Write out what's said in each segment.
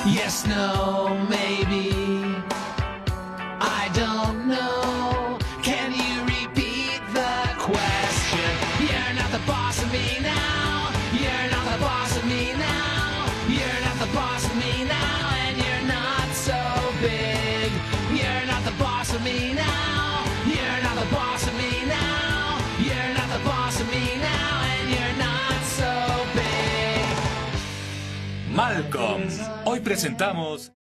Yes, no, maybe. I don't know. Can you repeat the question? You're not the boss of me now. You're not the boss of me now. You're not the boss of me now. And you're not so big. You're not the boss of me now. You're not the boss of me now. You're not the boss of me now. And you're not so big. Malcolm. Hoy presentamos...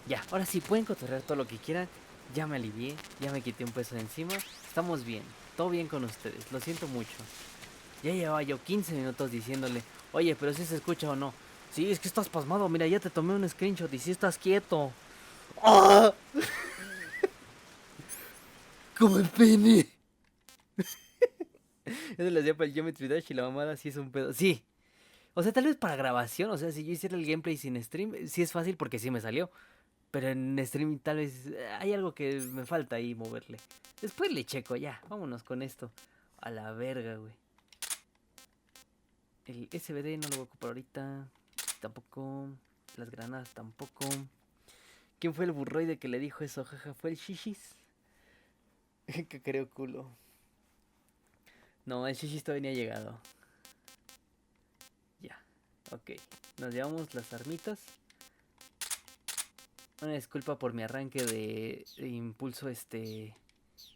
Ya, ahora sí, pueden cotorrear todo lo que quieran. Ya me alivié, ya me quité un peso de encima. Estamos bien, todo bien con ustedes, lo siento mucho. Ya llevaba yo 15 minutos diciéndole, oye, pero si se escucha o no. Sí, es que estás pasmado, mira, ya te tomé un screenshot y si estás quieto. ¡Ah! Como el pene. Eso lo hacía para el Geometry Dash y la mamada sí es un pedo. Sí. O sea, tal vez para grabación, o sea, si yo hiciera el gameplay sin stream, sí es fácil porque sí me salió. Pero en stream tal vez hay algo que me falta ahí moverle. Después le checo, ya, vámonos con esto. A la verga, güey. El SBD no lo voy a ocupar ahorita. Tampoco. Las granadas tampoco. ¿Quién fue el burroide que le dijo eso? Jaja, ¿fue el Shishis? Que creo culo. No, el Shishis todavía no ha llegado. Ya, ok. Nos llevamos las armitas. Una disculpa por mi arranque de impulso,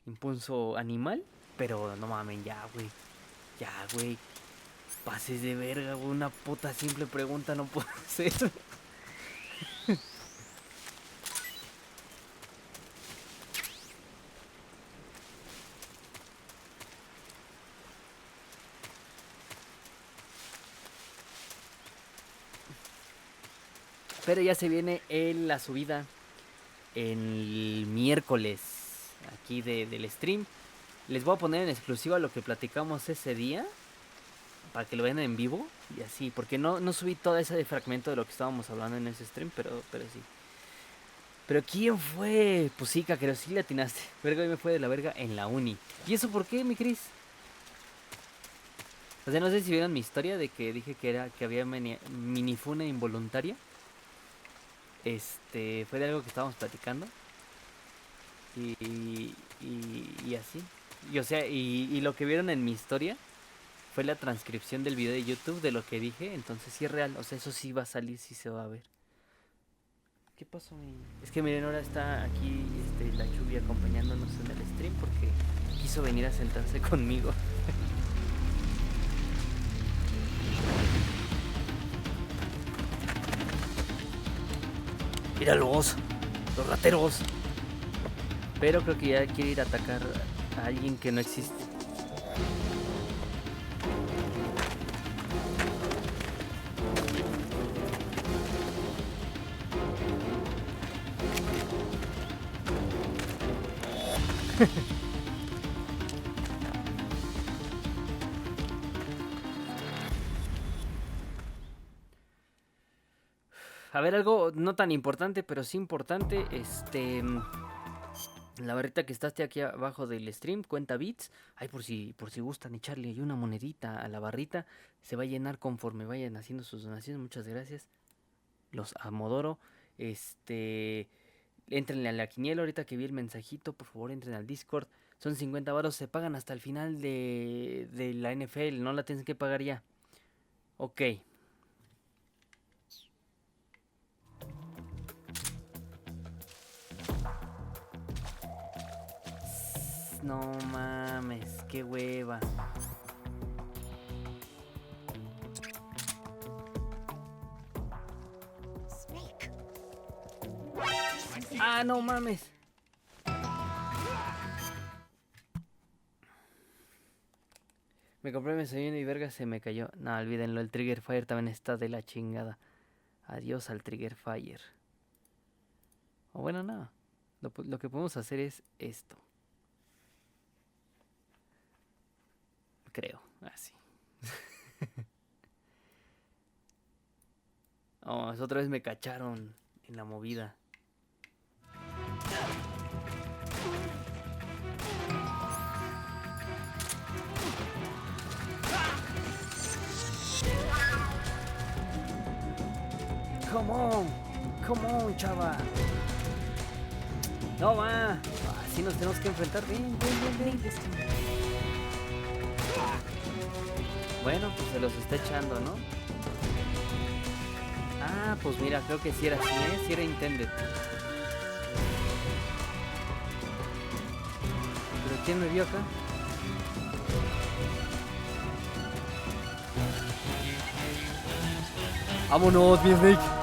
impulso animal. Pero no mamen, ya, güey. Ya, güey. Pases de verga, güey. Una puta simple pregunta no puedo hacer. Pero ya se viene la subida el miércoles aquí del stream. Les voy a poner en exclusiva lo que platicamos ese día para que lo vean en vivo y así, porque no subí todo ese fragmento de lo que estábamos hablando en ese stream, pero sí. Pero ¿quién fue? Pues sí, Caquero, sí le atinaste. Verga, hoy me fue de la verga en la uni. ¿Y eso por qué, mi Cris? O sea, no sé si vieron mi historia de que dije que había minifuna involuntaria. Fue de algo que estábamos platicando. Y así. Y o sea, y lo que vieron en mi historia fue la transcripción del video de YouTube de lo que dije. Entonces sí es real. O sea, eso sí va a salir, sí se va a ver. ¿Qué pasó? Es que miren, ahora está aquí la Chubi acompañándonos en el stream porque quiso venir a sentarse conmigo. Míralos, los rateros. Pero creo que ya quiere ir a atacar a alguien que no existe. A ver, algo no tan importante, pero sí importante. La barrita que está aquí abajo del stream cuenta bits. Ay, por si gustan echarle ahí una monedita a la barrita. Se va a llenar conforme vayan haciendo sus donaciones. Muchas gracias. Los amodoro. Entrenle a la quiniela ahorita que vi el mensajito. Por favor, entren al Discord. Son 50 varos. Se pagan hasta el final de la NFL. No la tienes que pagar ya. Ok. No mames, qué hueva. Ah, no mames. Me compré mi desayuno y verga se me cayó. No, olvídenlo, el Trigger Fire también está de la chingada. Adiós al Trigger Fire. O bueno, no. Lo que podemos hacer es esto. Creo, así. Oh, otra vez me cacharon en la movida. Come on, chava. No va. Así nos tenemos que enfrentar. Ven. Bueno, pues se los está echando, ¿no? Ah, pues mira, creo que sí era así, ¿eh? Sí era intended. ¿Pero quién me vio acá? ¡Vámonos, mi Snake!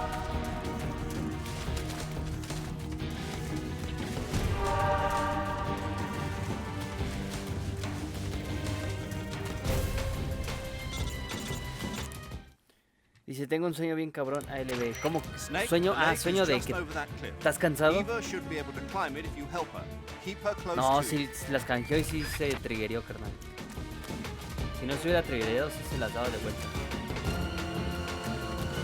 Dice, tengo un sueño bien cabrón, ALB. ¿Cómo? ¿Sueño? Ah, sueño de que... ¿Estás cansado? No, sí las canjeó y sí se triggerió, carnal. Si no se hubiera triggerado, sí se las daba de vuelta.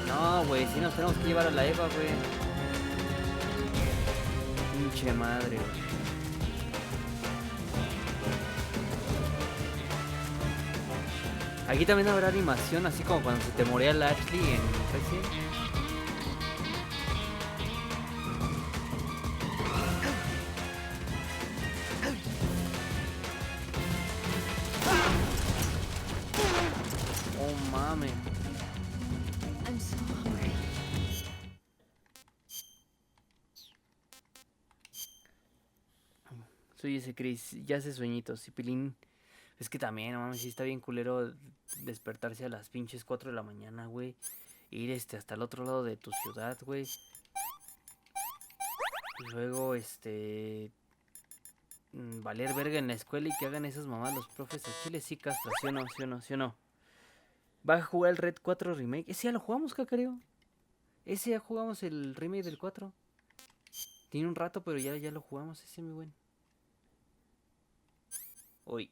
No, güey, sí nos tenemos que llevar a la Eva, güey. Pinche madre, güey. Aquí también habrá animación, así como cuando se te moría el Ashley en Resident. Oh, mames. I'm so hungry. Soy ese Chris, ya hace sueñitos, y Pilín. Es que también, no mames, sí está bien culero despertarse a las pinches 4 de la mañana, güey. Ir hasta el otro lado de tu ciudad, güey. Y luego, valer verga en la escuela y que hagan esas mamás los profes. A Chile sí castra, ¿sí o no? Va a jugar el Red 4 Remake. Ese ya lo jugamos, cacareo. Ese ya jugamos el remake del 4. Tiene un rato, pero ya lo jugamos ese, mi buen. Uy.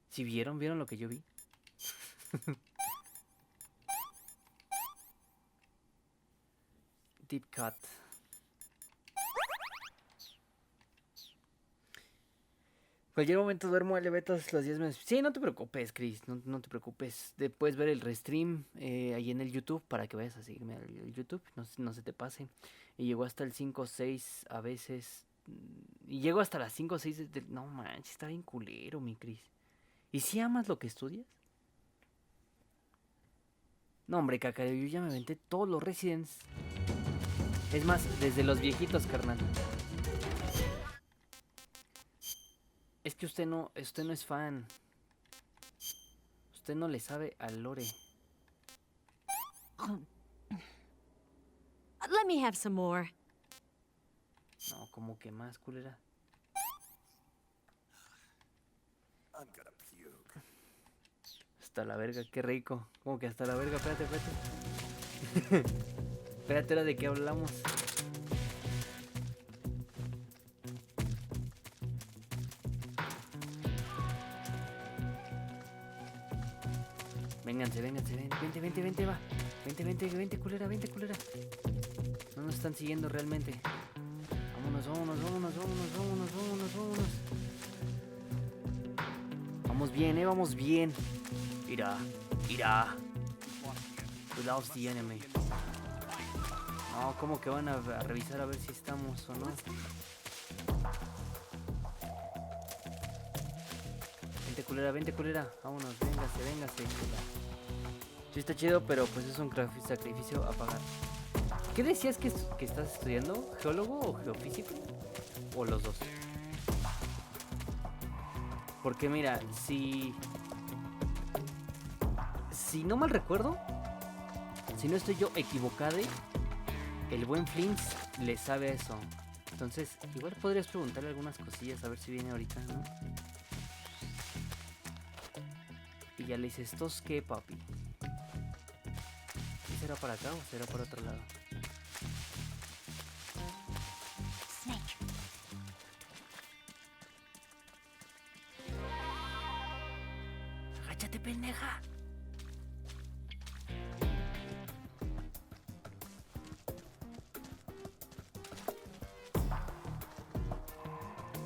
¿Sí vieron lo que yo vi? Deep Cut. Cualquier momento duermo LB todos los días. Sí, no te preocupes, Chris. No te preocupes. Puedes ver el restream ahí en el YouTube para que vayas a seguirme al YouTube. No se te pase. Y llegó hasta el 5 o 6 a veces. Y llego hasta las 5 o 6. No manches, está bien culero, mi Chris. ¿Y si amas lo que estudias? No, hombre, cacareo, yo ya me aventé todos los Residents. Es más, desde los viejitos, carnal. Es que usted no es fan. Usted no le sabe al lore. Let me have some more. No, como que más, culera. Hasta la verga, qué rico. Como que hasta la verga, espérate. Espérate, ¿era de qué hablamos? Vénganse, vente, va. Vente, culera. No nos están siguiendo realmente. Vámonos. Vamos bien. Irá. Without the enemy. No, como que van a revisar a ver si estamos o no. Vente, culera. Vámonos, véngase. Sí está chido, pero pues es un sacrificio a pagar. ¿Qué decías que estás estudiando? ¿Geólogo o geofísico? ¿O los dos? Porque mira, si no mal recuerdo, si no estoy yo equivocado, el buen Flint le sabe a eso. Entonces, igual podrías preguntarle algunas cosillas a ver si viene ahorita, ¿no? Y ya le dices, ¿estos qué, papi? ¿Y será para acá o será para otro lado? Snake. ¡Agáchate, pendeja!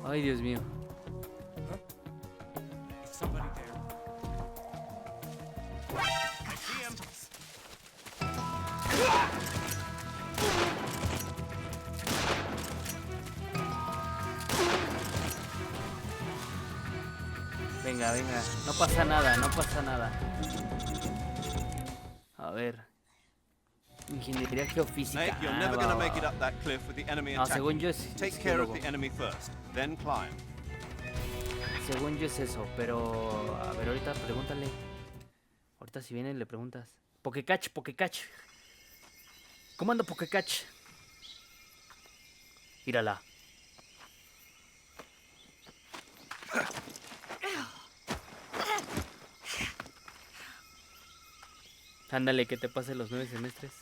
Ay, Dios mío. Venga, venga. No pasa nada, no pasa nada. A ver. Ingeniería geofísica. Mate, you're Ah, never va, gonna va, make it va. up that cliff with the enemy No, según attacking. yo es Take care of geólogo. the enemy first, then climb. Según yo es eso, pero... A ver, ahorita pregúntale. Ahorita si viene le preguntas. Pokecatch, Pokecatch. Comando Pokecatch. Mírala. Ándale, que te pase los 9 semestres.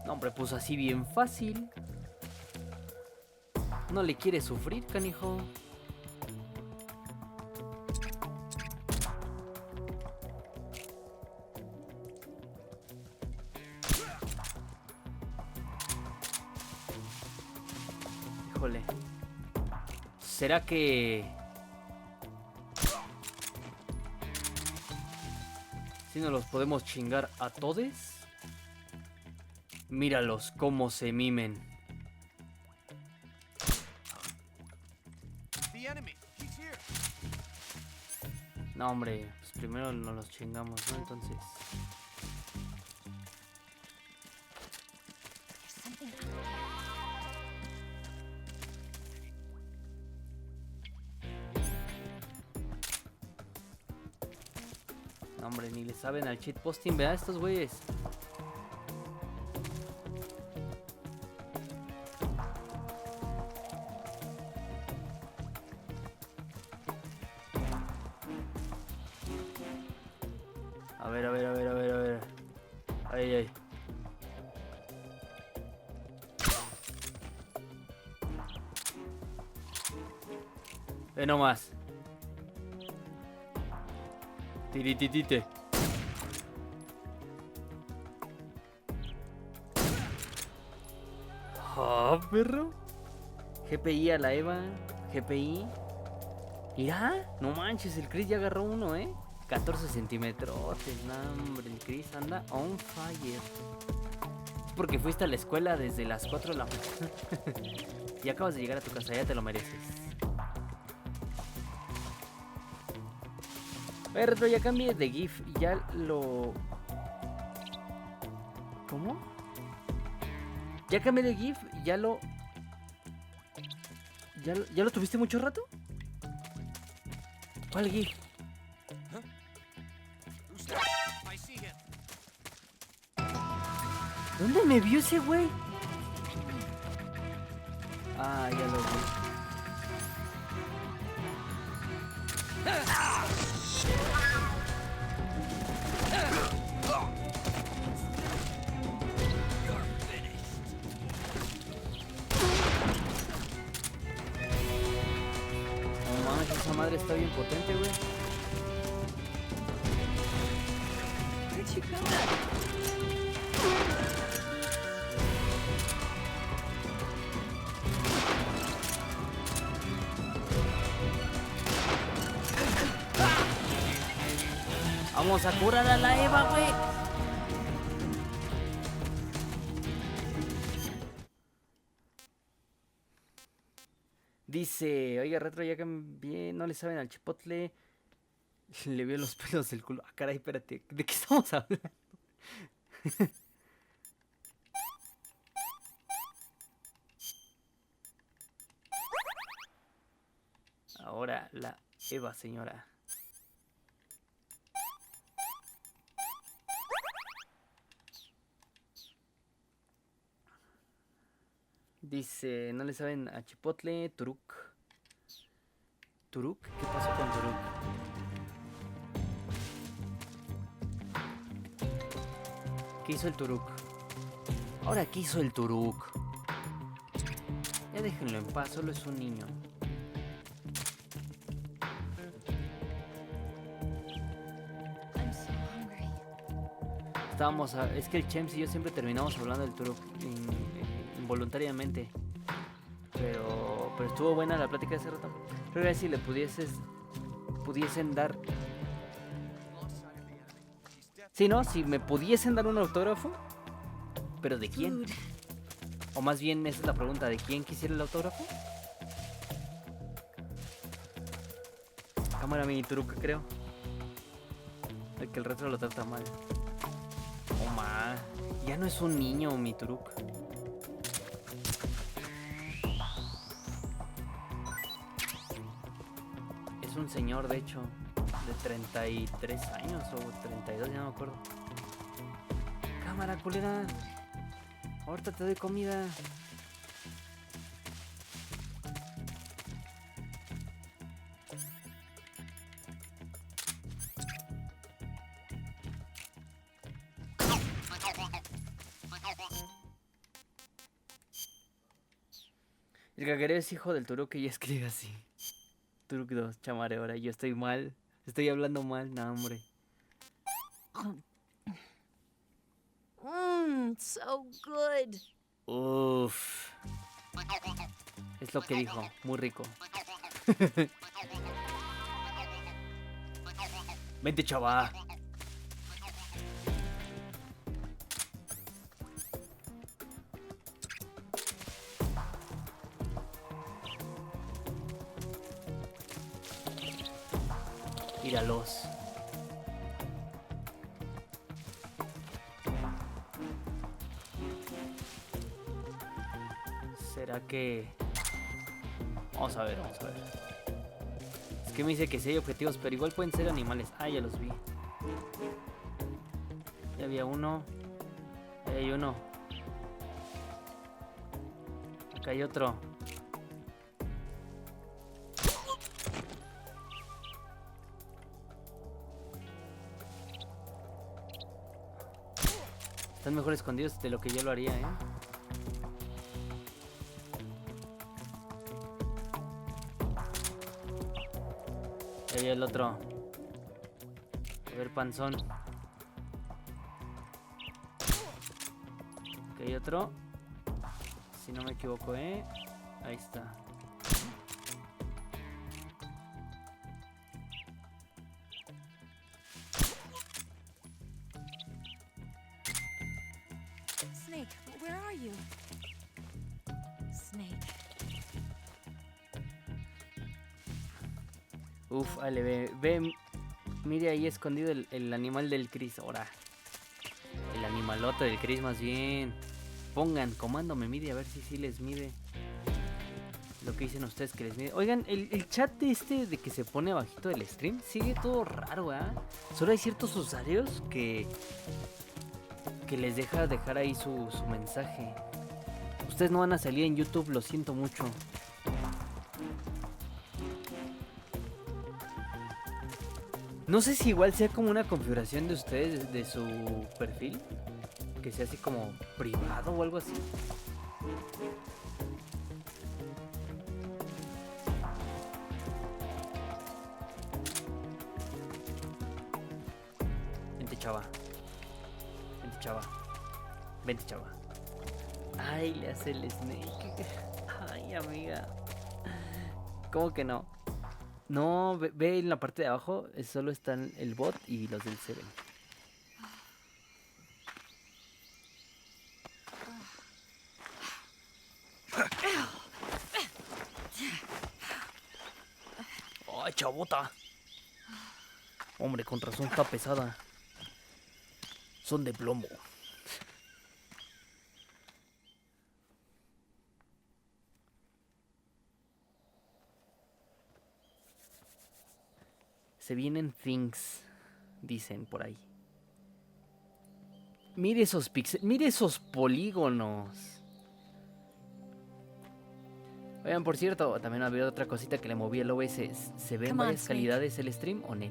No, hombre, pues así bien fácil. No le quieres sufrir, canijo. Híjole. ¿Será que... si nos los podemos chingar a todos? Míralos cómo se mimen. The enemy, he's here. No, hombre, pues primero nos los chingamos, ¿no? Entonces... There's something. no, hombre, ni le saben al cheat posting, ¿verdad? Estos güeyes. A ver, a ver, a ver, a ver, a ver. Ay, ay. Ve nomás. Tirititite. Ah, perro. GPI a la Eva. GPI. Mira, no manches, el Chris ya agarró uno, 14 centímetros. No, hombre, el Chris anda on fire. Es porque fuiste a la escuela desde las 4 de la mañana. Y acabas de llegar a tu casa, ya te lo mereces. A ver, Retro, ya cambié de GIF y ya lo... ¿Cómo? Ya cambié de GIF y ya lo... ¿Ya lo tuviste mucho rato? ¿Cuál GIF? I see him. ¿Dónde me vio ese güey? Ah, ya lo vi. No mames, esa madre está bien potente, güey. Vamos a curar a la Eva, güey. Dice, oiga, Retro, ya cambié, no le saben al chipotle. Le vio los pelos del culo. Ah, caray, espérate, ¿de qué estamos hablando? Ahora la Eva, señora. Dice, no le saben a chipotle, Turuk. ¿Turuk? ¿Qué pasó con Turuk? ¿Qué hizo el Turuk? Ahora, ¿qué hizo el Turuk? Ya déjenlo en paz, solo es un niño. I'm so hungry. Es que el Chems y yo siempre terminamos hablando del Turuk involuntariamente. Pero Estuvo buena la plática de hace rato. Creo que si le pudiesen dar... Sí, ¿no? Si me pudiesen dar un autógrafo, ¿pero de quién? Food. O más bien, esa es la pregunta, ¿de quién quisiera el autógrafo? Cámara mi truco, creo. El que el retro lo trata mal. Oh, ma. Ya no es un niño, mi truco. Es un señor, de hecho, de 33 años o 32, ya no me acuerdo. Cámara, culera. Ahorita te doy comida. El cacareo es hijo del Turuk y escribe así. Turuk 2, chamare, ahora yo estoy mal. Estoy hablando mal, no, hombre. So good. Uff. Es lo que dijo, muy rico. Vente, chava. Míralos. ¿Será que...? Vamos a ver, vamos a ver. Es que me dice que sí hay objetivos, pero igual pueden ser animales. Ah, ya los vi. Ya había uno. Ahí hay uno. Acá hay otro. Están mejor escondidos de lo que yo lo haría, ¿eh? Ahí hay el otro. A ver, panzón. Aquí hay otro. Si no me equivoco, ¿eh? Ahí está. Snake, where are you? Snake. Uf, Ale, ve, mire ahí escondido el animal del Chris. Ahora, el animalote del Chris más bien. Pongan, comando me mide, a ver si sí les mide lo que dicen ustedes que les mide. Oigan, el chat de que se pone abajito del stream sigue todo raro, ¿eh? Solo hay ciertos usuarios que les deja dejar ahí su mensaje. Ustedes no van a salir en YouTube, lo siento mucho. No sé si igual sea como una configuración de ustedes, de su perfil, que sea así como privado o algo así. Vente, chava. Vente, chava. Vente, chava. Ay, le hace el Snake. Ay, amiga. ¿Cómo que no? No, ve en la parte de abajo, solo están el bot y los del Seven. ¡Ay, chabota! Hombre, con razón está pesada. Son de plomo. Se vienen things, dicen por ahí. Mire esos píxeles, mire esos polígonos. Oigan, por cierto, también había otra cosita que le moví el OBS. ¿Se ve en Come on, varias Snake. calidades el stream o no?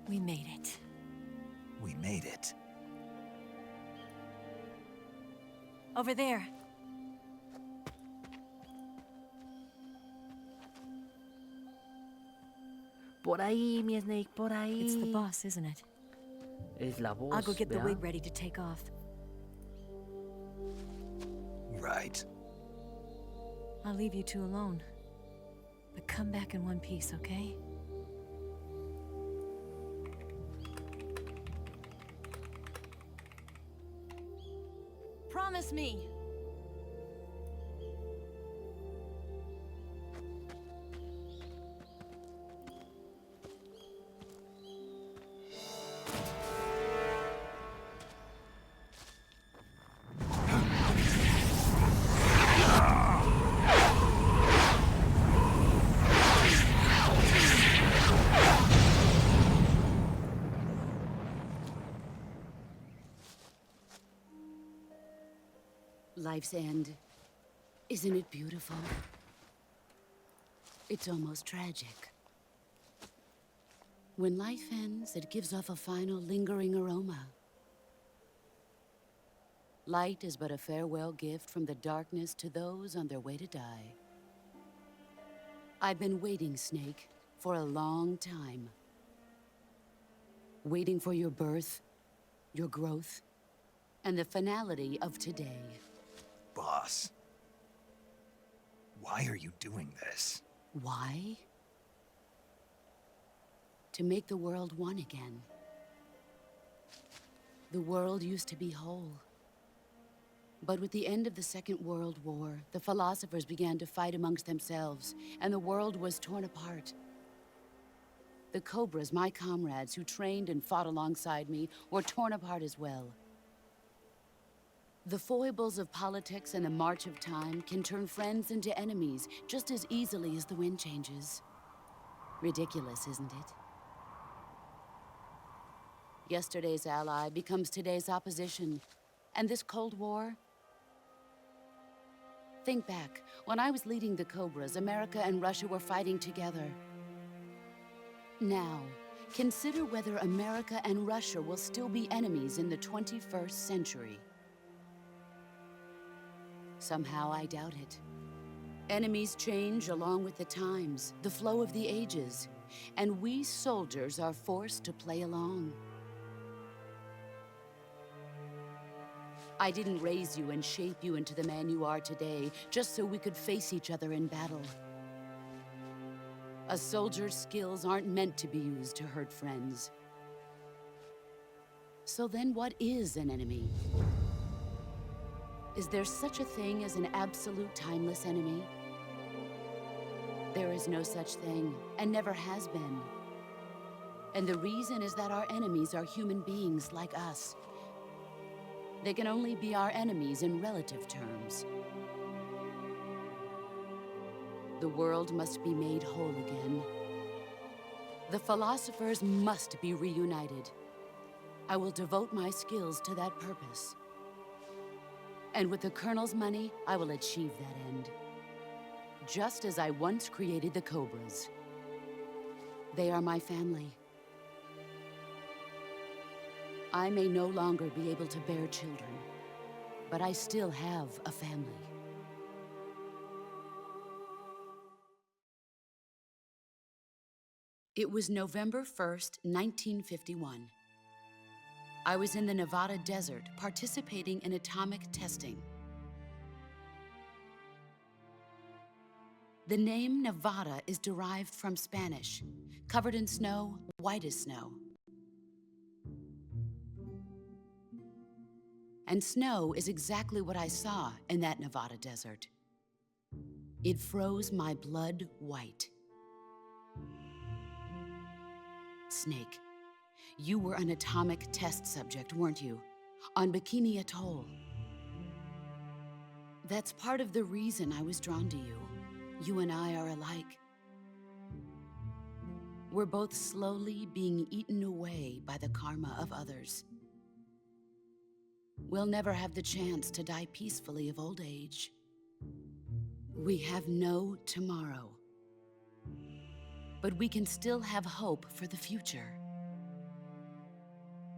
We made it. We made it. Over there. Por ahí, mi Snake, por It's the ahí. boss, isn't it? Es la voz. I'll go get the ¿verdad? wig ready to take off. Right. I'll leave you two alone. But come back in one piece, okay? Promise me! Life's end. Isn't it beautiful? It's almost tragic. When life ends, it gives off a final lingering aroma. Light is but a farewell gift from the darkness to those on their way to die. I've been waiting, Snake, for a long time. Waiting for your birth, your growth, and the finality of today. Boss. Why are you doing this? Why? To make the world one again. The world used to be whole. But with the end of the Second World War, the philosophers began to fight amongst themselves, and the world was torn apart. The Cobras, my comrades who trained and fought alongside me, were torn apart as well. The foibles of politics and the march of time can turn friends into enemies just as easily as the wind changes. Ridiculous, isn't it? Yesterday's ally becomes today's opposition. And this Cold War? Think back. When I was leading the Cobras, America and Russia were fighting together. Now, consider whether America and Russia will still be enemies in the 21st century. Somehow I doubt it. Enemies change along with the times, the flow of the ages, and we soldiers are forced to play along. I didn't raise you and shape you into the man you are today just so we could face each other in battle. A soldier's skills aren't meant to be used to hurt friends. So then what is an enemy? Is there such a thing as an absolute timeless enemy? There is no such thing, and never has been. And the reason is that our enemies are human beings like us. They can only be our enemies in relative terms. The world must be made whole again. The philosophers must be reunited. I will devote my skills to that purpose. And with the Colonel's money, I will achieve that end. Just as I once created the Cobras. They are my family. I may no longer be able to bear children, but I still have a family. It was November 1st, 1951. I was in the Nevada desert participating in atomic testing. The name Nevada is derived from Spanish, covered in snow, white as snow. And snow is exactly what I saw in that Nevada desert. It froze my blood white. Snake, you were an atomic test subject, weren't you? On Bikini Atoll. That's part of the reason I was drawn to you. You and I are alike. We're both slowly being eaten away by the karma of others. We'll never have the chance to die peacefully of old age. We have no tomorrow. But we can still have hope for the future.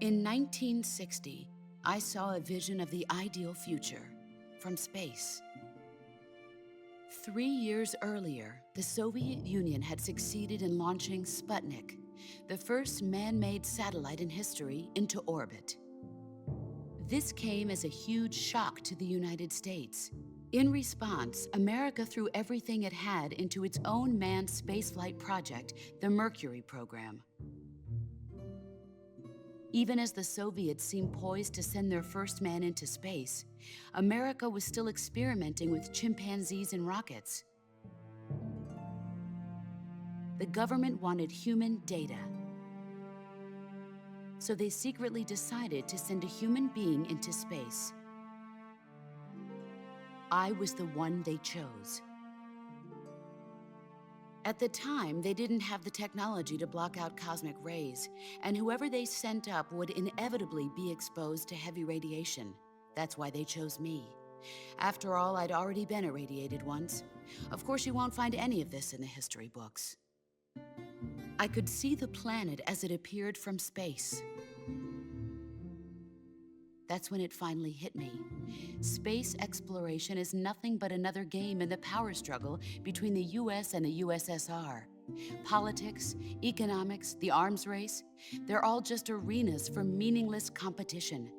In 1960, I saw a vision of the ideal future from space. 3 years earlier, the Soviet Union had succeeded in launching Sputnik, the first man-made satellite in history into orbit. This came as a huge shock to the United States. In response, America threw everything it had into its own manned spaceflight project, the Mercury program. Even as the Soviets seemed poised to send their first man into space, America was still experimenting with chimpanzees and rockets. The government wanted human data. So they secretly decided to send a human being into space. I was the one they chose. At the time, they didn't have the technology to block out cosmic rays, and whoever they sent up would inevitably be exposed to heavy radiation. That's why they chose me. After all, I'd already been irradiated once. Of course, you won't find any of this in the history books. I could see the planet as it appeared from space. That's when it finally hit me. Space exploration is nothing but another game in the power struggle between the US and the USSR. Politics, economics, the arms race, they're all just arenas for meaningless competition.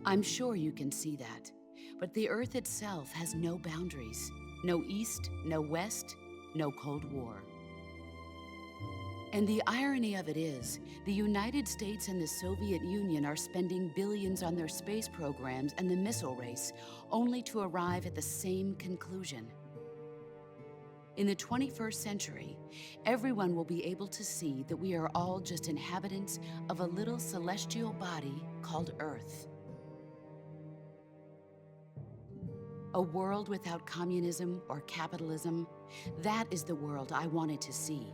I'm sure you can see that, but the Earth itself has no boundaries. No East, no West, no Cold War. And the irony of it is, the United States and the Soviet Union are spending billions on their space programs and the missile race, only to arrive at the same conclusion. In the 21st century, everyone will be able to see that we are all just inhabitants of a little celestial body called Earth. A world without communism or capitalism, that is the world I wanted to see.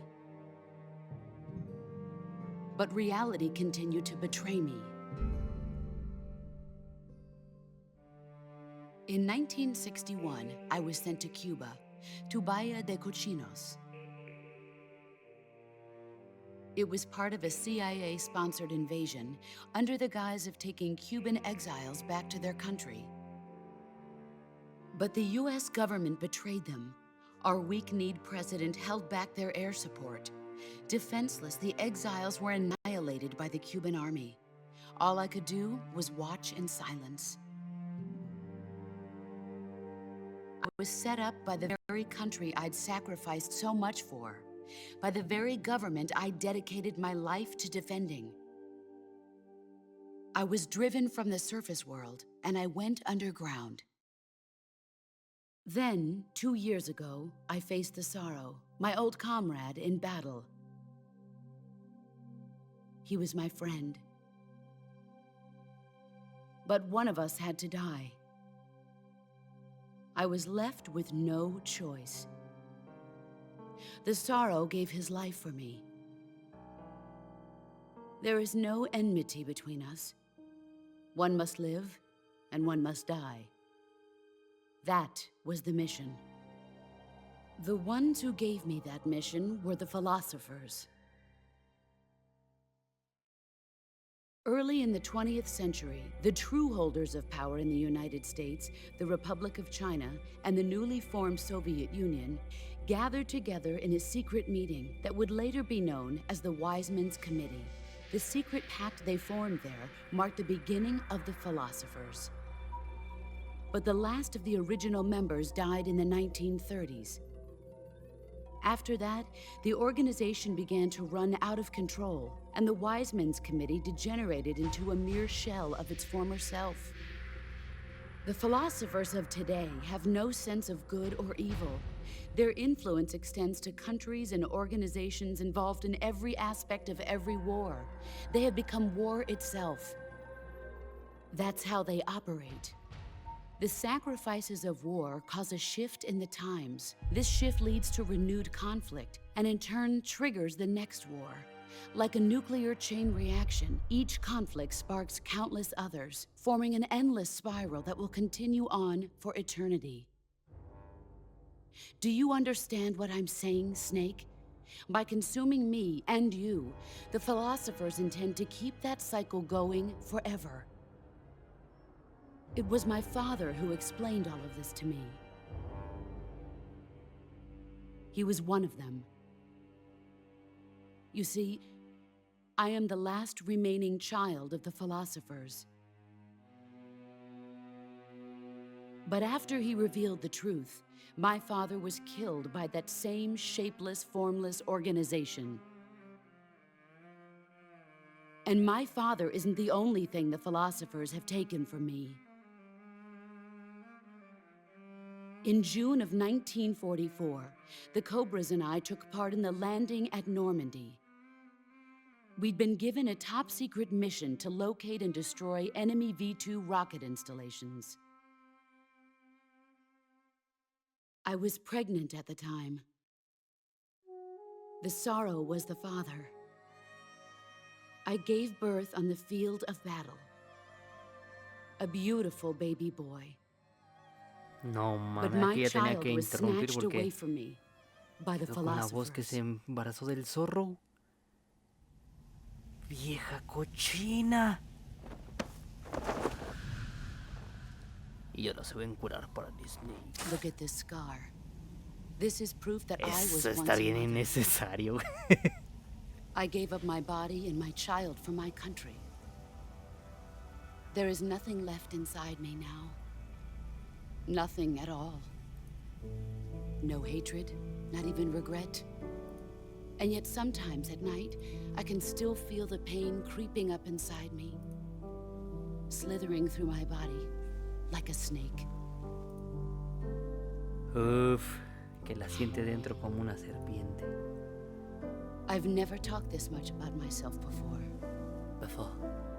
But reality continued to betray me. In 1961, I was sent to Cuba, to Bahia de Cochinos. It was part of a CIA-sponsored invasion under the guise of taking Cuban exiles back to their country. But the US government betrayed them. Our weak-kneed president held back their air support. Defenseless, the exiles were annihilated by the Cuban army. All I could do was watch in silence. I was set up by the very country I'd sacrificed so much for, by the very government I dedicated my life to defending. I was driven from the surface world, and I went underground. Then, 2 years ago, I faced the sorrow, my old comrade in battle. He was my friend. But one of us had to die. I was left with no choice. The sorrow gave his life for me. There is no enmity between us. One must live, and one must die. That was the mission. The ones who gave me that mission were the philosophers. Early in the 20th century, the true holders of power in the United States, the Republic of China, and the newly formed Soviet Union gathered together in a secret meeting that would later be known as the Wise Men's Committee. The secret pact they formed there marked the beginning of the philosophers. But the last of the original members died in the 1930s. After that, the organization began to run out of control, and the Wise Men's Committee degenerated into a mere shell of its former self. The philosophers of today have no sense of good or evil. Their influence extends to countries and organizations involved in every aspect of every war. They have become war itself. That's how they operate. The sacrifices of war cause a shift in the times. This shift leads to renewed conflict, and in turn triggers the next war. Like a nuclear chain reaction, each conflict sparks countless others, forming an endless spiral that will continue on for eternity. Do you understand what I'm saying, Snake? By consuming me and you, the philosophers intend to keep that cycle going forever. It was my father who explained all of this to me. He was one of them. You see, I am the last remaining child of the philosophers. But after he revealed the truth, my father was killed by that same shapeless, formless organization. And my father isn't the only thing the philosophers have taken from me. In June of 1944, the Cobras and I took part in the landing at Normandy. We'd been given a top-secret mission to locate and destroy enemy V-2 rocket installations. I was pregnant at the time. The sorrow was the father. I gave birth on the field of battle. A beautiful baby boy. No, But mami, my aquí ya tenía child que was interrumpir snatched away porque from me by the quedó con la voz que philosophers. se embarazó del zorro. Vieja cochina. Y yo no se ven curar para Disney. Look at this scar. This is proof that I was Eso once está a bien mother. innecesario. I gave up my body and my child for my country. There is nothing left inside me now. Nothing at all. No hatred, not even regret. And yet sometimes at night, I can still feel the pain creeping up inside me, slithering through my body like a snake. Uf, que la siente dentro como una serpiente. I've never talked this much about myself before.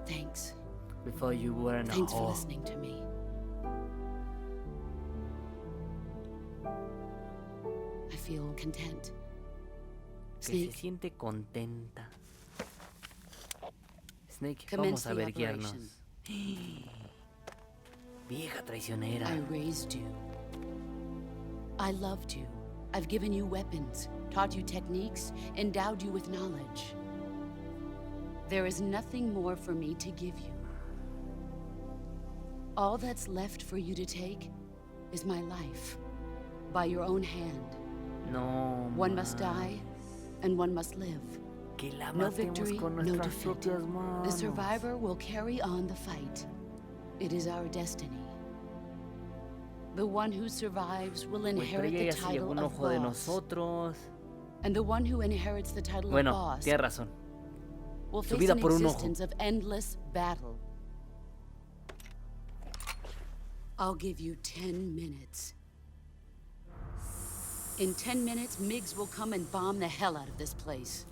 Thanks. Before you were an Thanks for whore. listening to me. I feel content. Que se Snake, siente contenta. Snake, commence vamos a the verguiarnos. operation. Vieja traicionera. I raised you. I loved you. I've given you weapons, taught you techniques, endowed you with knowledge. There is nothing more for me to give you. All that's left for you to take is my life, by your own hand. No. One must die, and one must live. Que la No matemos victory, con no nuestras defeat. propias The manos. survivor will carry on the fight. It is our destiny. The one who survives will Güey, pero inherit ella the ya se llevó title un of ojo de boss. nosotros. And the one who inherits the title of Bueno, boss tienes razón. will Su face vida an por un ojo. existence of endless battle. I'll give you 10 minutes. In 10 minutes, MiGs will come and bomb the hell out of this place.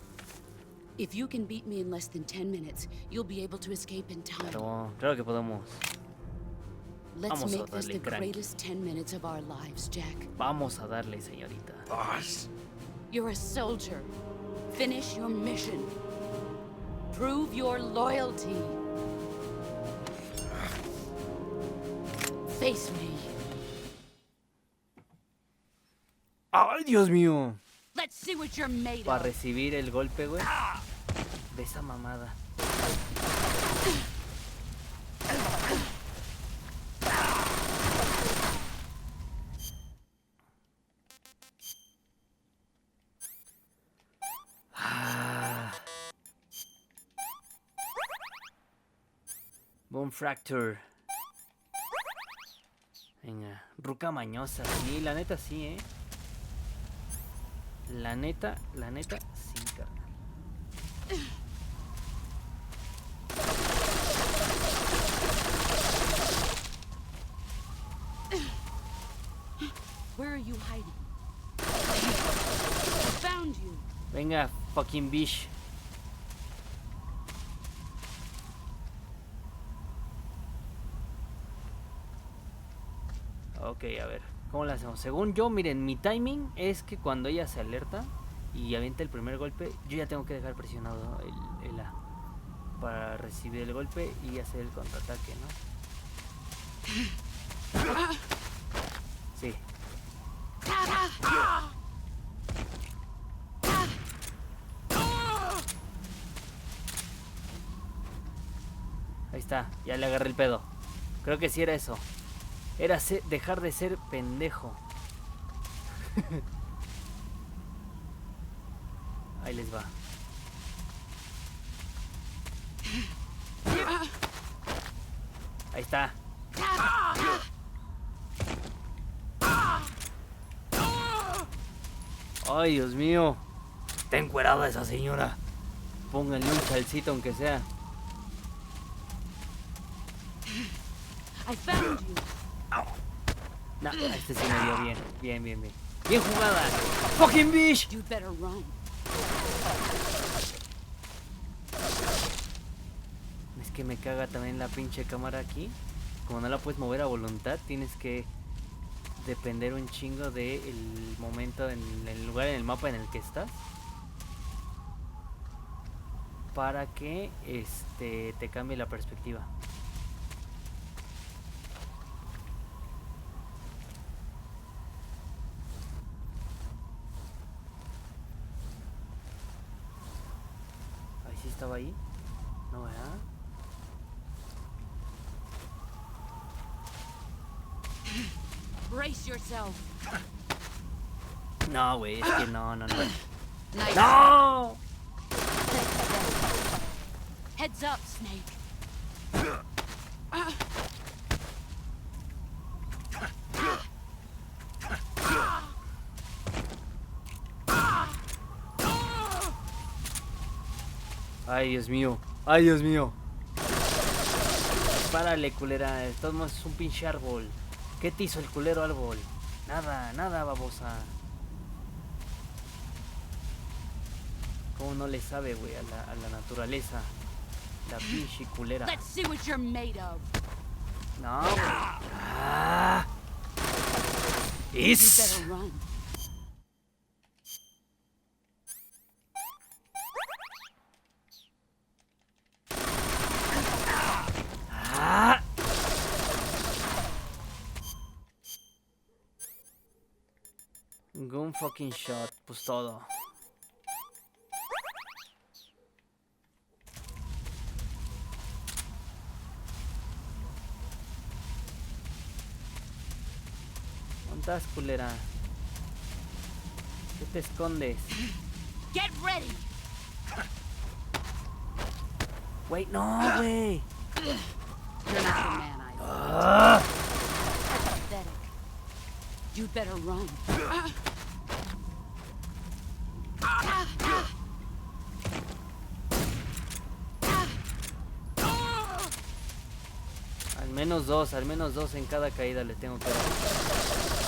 If you can beat me in less than 10 minutes, you'll be able to escape in time. Claro que podemos. Let's Vamos a make this darle, the cranky. greatest 10 minutes of our lives, Jack. Vamos a darle, señorita. Boss. You're a soldier. Finish your mission. Prove your loyalty. Face me. ¡Ay, Dios mío! Let's see what you're made Para of. recibir el golpe, güey. De esa mamada. Bone fracture. Venga, ruca mañosa. Sí, la neta sí, La neta, sí, carnal. Where are you hiding? Found you. Venga, fucking bish. Ok, a ver, ¿cómo la hacemos? Según yo, miren, mi timing es que cuando ella se alerta y avienta el primer golpe, yo ya tengo que dejar presionado el A para recibir el golpe y hacer el contraataque, ¿no? Sí. Ahí está, ya le agarré el pedo. Creo que sí era eso. Era dejar de ser pendejo. Ahí les va. Ahí está. Ay, Dios mío. Está encuerada esa señora. Pónganle un chalcito aunque sea. I found you. No, este sí me dio bien. Bien, bien, bien. Bien jugada. Fucking bitch. You'd better run. Es que me caga también la pinche cámara aquí. Como no la puedes mover a voluntad, tienes que depender un chingo del momento en el lugar en el mapa en el que estás. Para que te cambie la perspectiva. Ahí sí estaba ahí. No, ¿verdad? Brace yourself. No, güey, es que no. Nice. ¡No! Heads up, Snake. Ay, Dios mío. Ay, Dios mío. Párale, culera. De todos modos es un pinche árbol. ¿Qué te hizo el culero árbol? Nada, nada, babosa. ¿Cómo no le sabe, güey, a la naturaleza? La pinche culera. Let's see what you're made of. No, güey. Ah. You Es. better run. Ah. Gun fucking shot, pues todo. ¿Dónde estás, culera? ¿Qué te escondes? Get ready. Güey, no, güey. You're not the man I thought. Ah. Pathetic. You'd better run. Al menos dos en cada caída le tengo que dar.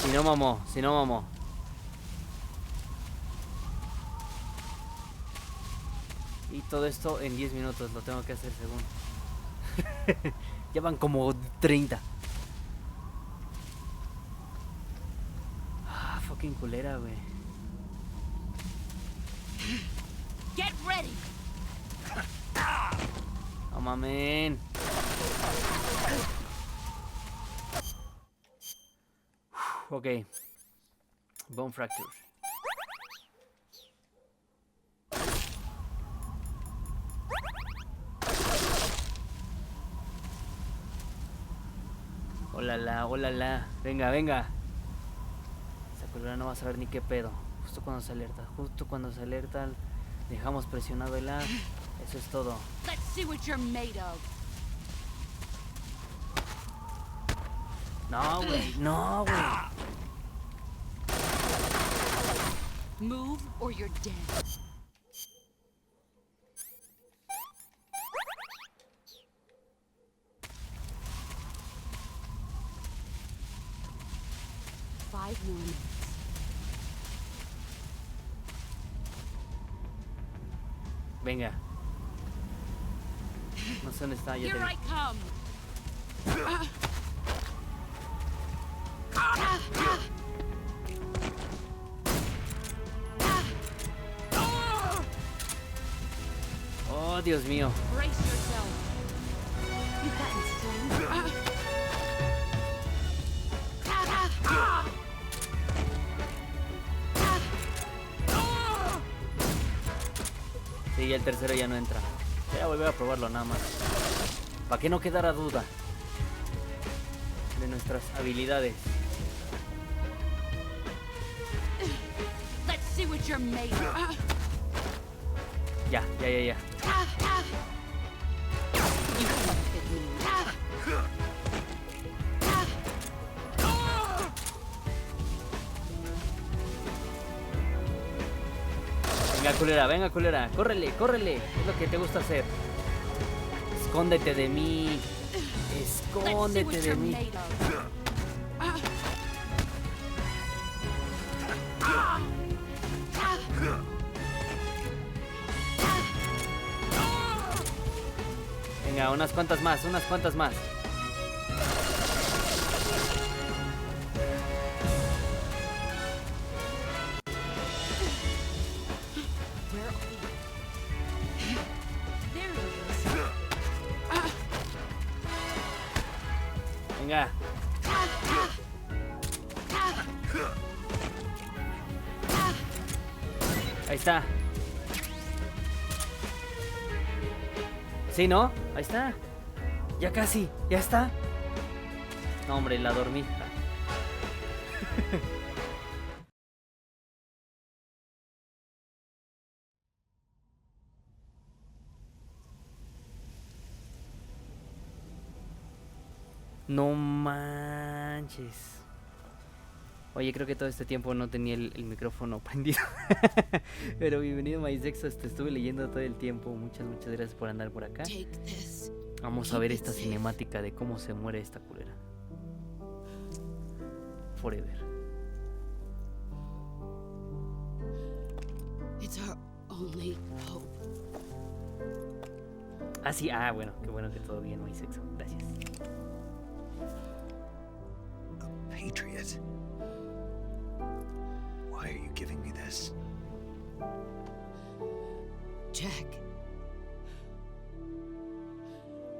Si no mamó, si no mamó. Y todo esto en 10 minutos lo tengo que hacer según. Ya van como 30. Ah, fucking culera, güey. Get ready. No mamen. Ok. Bone fracture. Hola, hola. Venga, venga. Esa culera no va a saber ni qué pedo. Justo cuando se alerta, dejamos presionado el A. Eso es todo. Let's see what you're made of. No, güey, no, güey. Move or you're dead. Five more minutes. Venga. No sé dónde está, ya te Here vi. I come. Oh, Dios mío. Brace yourself. You've gotten strength. Sí, el tercero ya no entra. Voy a volver a probarlo nada más. Para que no quedara duda de nuestras habilidades. Let's see what you're made of. Ya. You can't fit me. venga, culera. Córrele, córrele. Es lo que te gusta hacer. Escóndete de mí. Escóndete de mí. Venga, unas cuantas más, unas cuantas más. Venga. Ahí está. Sí, ¿no? Ahí está. Ya casi, ya está. No, hombre, la dormí. No manches. Oye, creo que todo este tiempo no tenía el micrófono prendido. Pero bienvenido, Maisexo. Estuve leyendo todo el tiempo. Muchas gracias por andar por acá. Vamos a ver esta cinemática de cómo se muere esta culera. Forever. It's our only hope. Ah, sí. Ah, bueno. Qué bueno que todo bien, Maisexo. Gracias. A patriot? Why are you giving me this? Jack.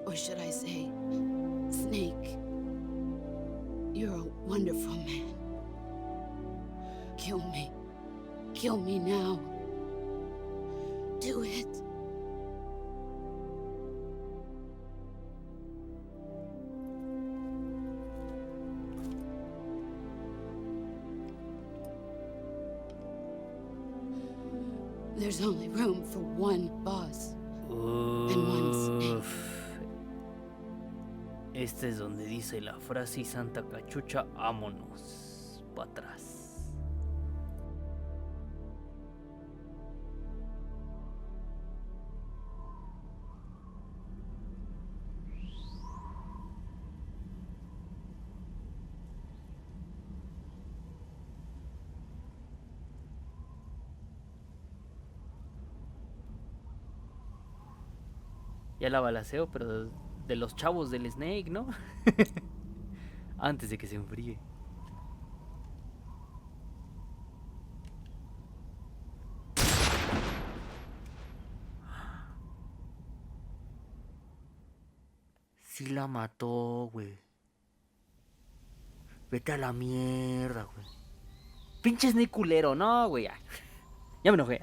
Or should I say, Snake. You're a wonderful man. Kill me. Kill me now. Do it. There's only room for one boss. And one snake. Este es donde dice la frase y Santa Cachucha, vámonos para atrás. Ya la balaceo, pero de los chavos del Snake, ¿no? Antes de que se enfríe. Sí la mató, güey. Vete a la mierda, güey. Pinche Snake culero, no, güey. Ya me enojé.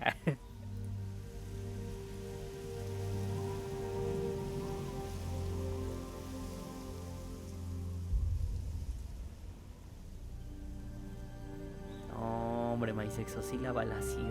No, hombre, Maisexo, sí la balació.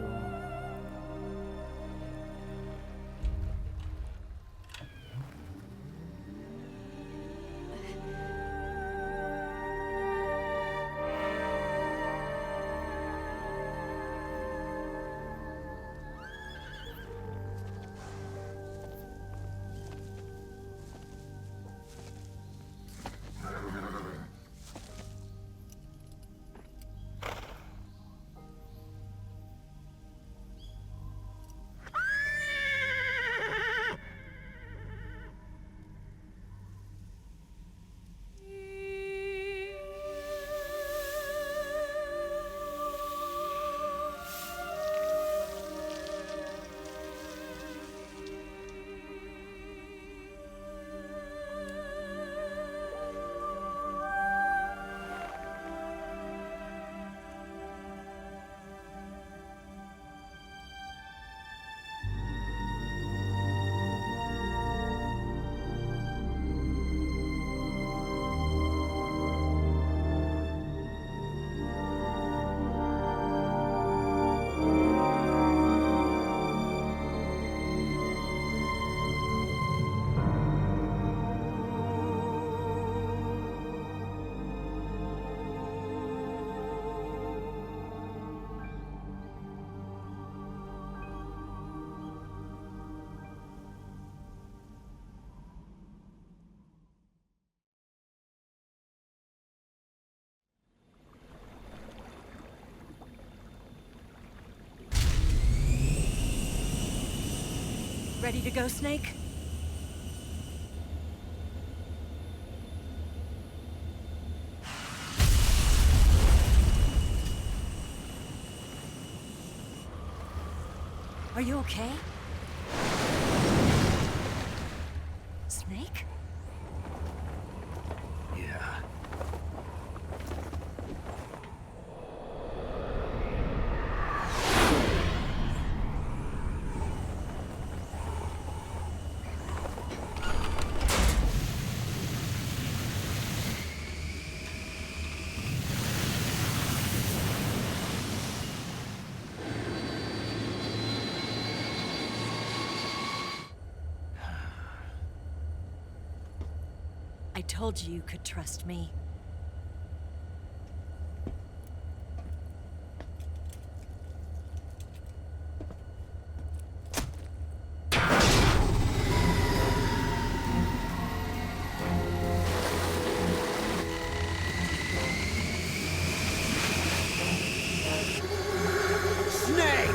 Ready to go, Snake? Are you okay? Snake? Yeah. I told you you could trust me. Snake!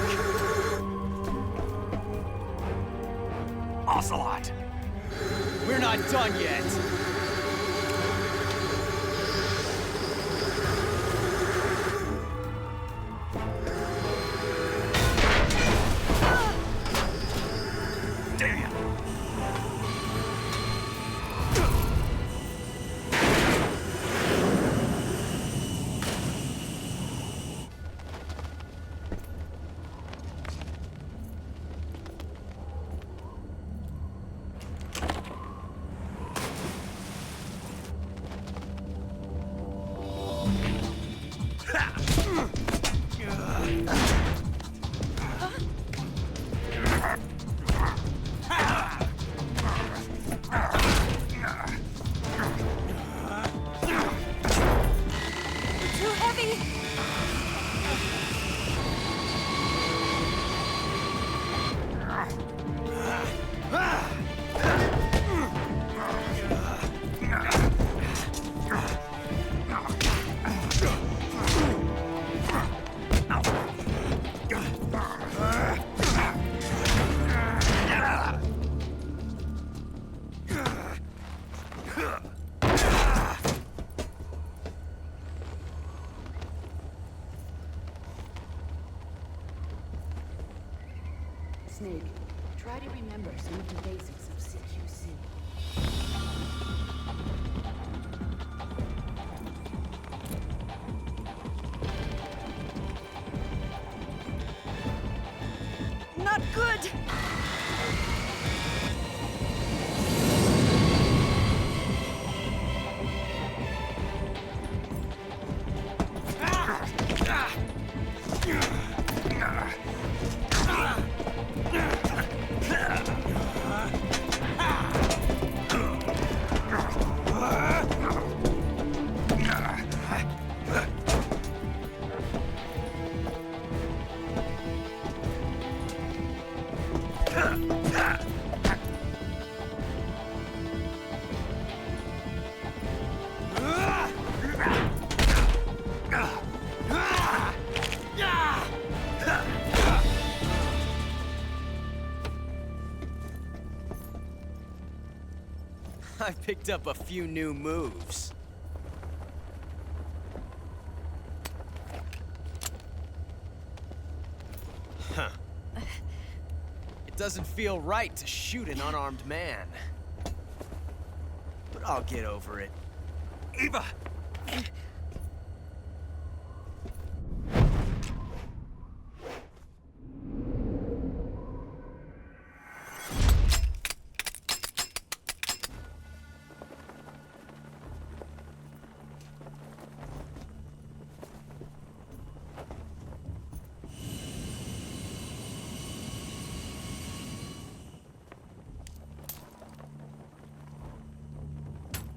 Ocelot! We're not done yet! Damn! Too heavy! Snake, try to remember some of the basics of CQC. Not good! I picked up a few new moves. Huh. It doesn't feel right to shoot an unarmed man. But I'll get over it. Eva!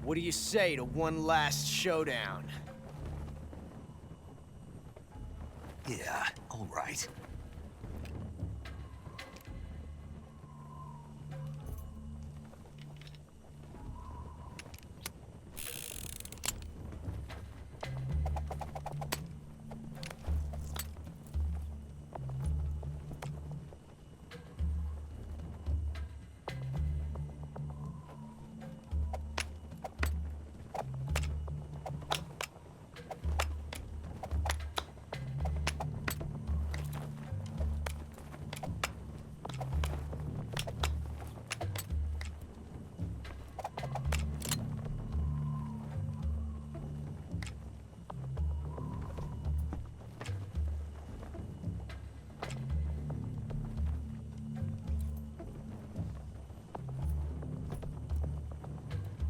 What do you say to one last showdown? Yeah, all right.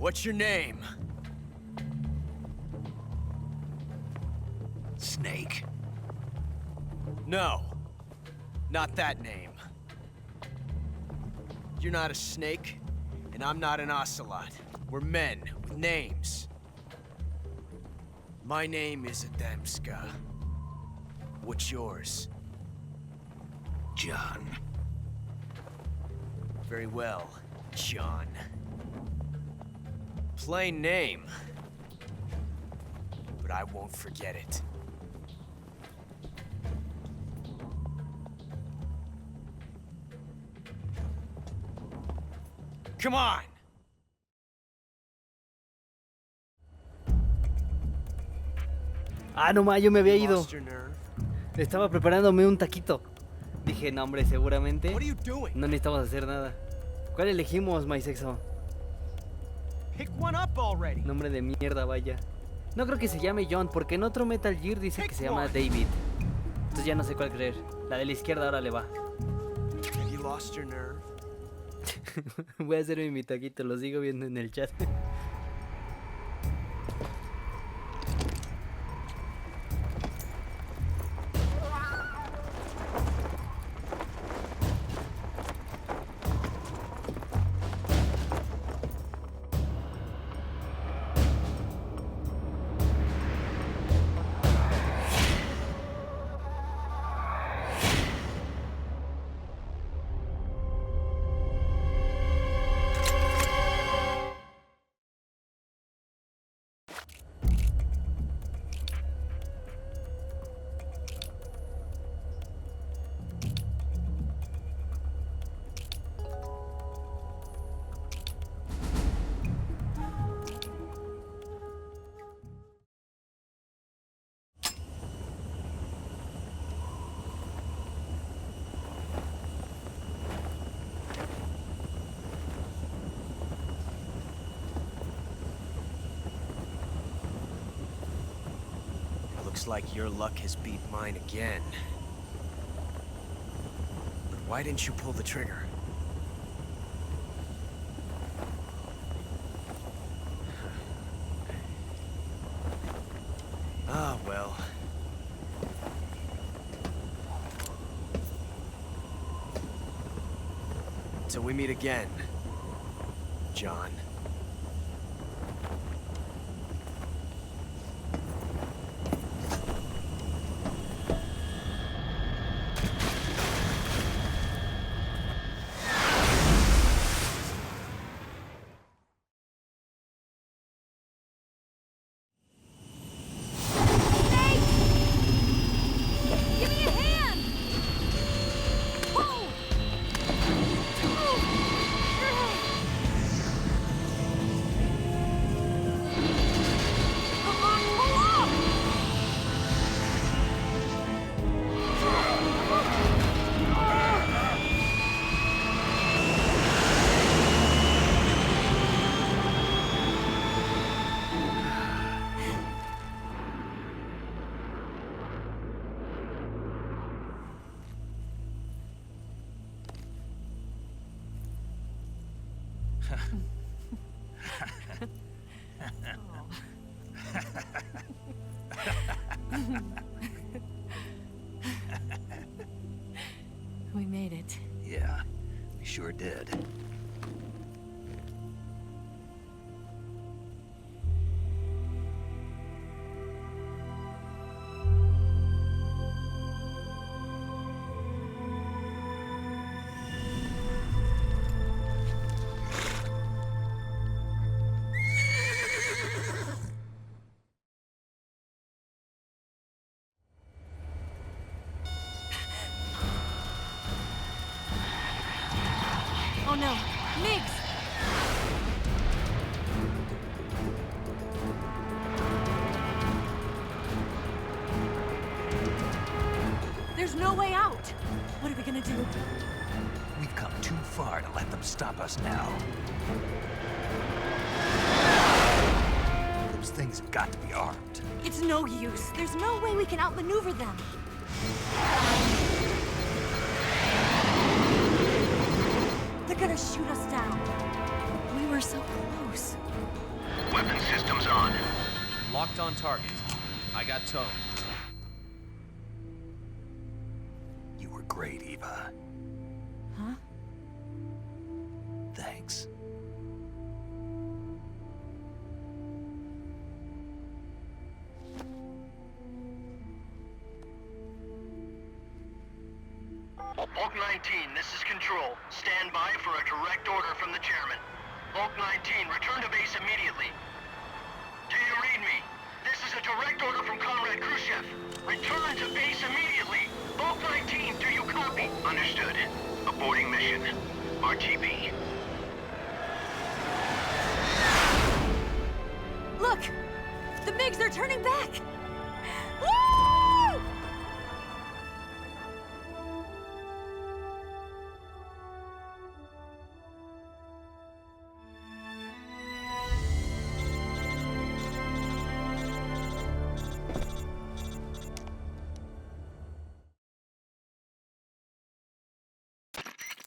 What's your name? Snake. No. Not that name. You're not a snake, and I'm not an ocelot. We're men with names. My name is Adamska. What's yours? John. Very well, John. Plain name. But I won't forget it. Come on! Ah, no más, yo me había ido. Lost your nerve? Estaba preparándome un taquito. Dije, no, hombre, seguramente What are you doing? no necesitamos hacer nada. ¿Cuál elegimos, MySexo? Pick one up already. Nombre de mierda, vaya. No creo que se llame John, porque en otro Metal Gear dice que se llama David. Entonces ya no sé cuál creer. La de la izquierda ahora le va. Have you lost your nerve? Voy a hacerme mi taquito, lo sigo viendo en el chat. Looks like your luck has beat mine again. But why didn't you pull the trigger? Ah, well. Till we meet again, John. Give me a hand! Pull! Come on, pull up! We made it. Yeah, we sure did. Oh no, Migs! There's no way out! What are we gonna do? We've come too far to let them stop us now. Those things have got to be armed. It's no use. There's no way we can outmaneuver them. They're gonna shoot us down. We were so close. Weapon systems on. Locked on target. I got towed. You were great, Eva. Huh? Thanks. Bulk 19, this is Control. Stand by for a direct order from the chairman. Bulk 19, return to base immediately. Do you read me? This is a direct order from Comrade Khrushchev. Return to base immediately. Bulk 19, do you copy? Understood. Aborting mission. RTB. Look! The MiGs are turning back! Woo!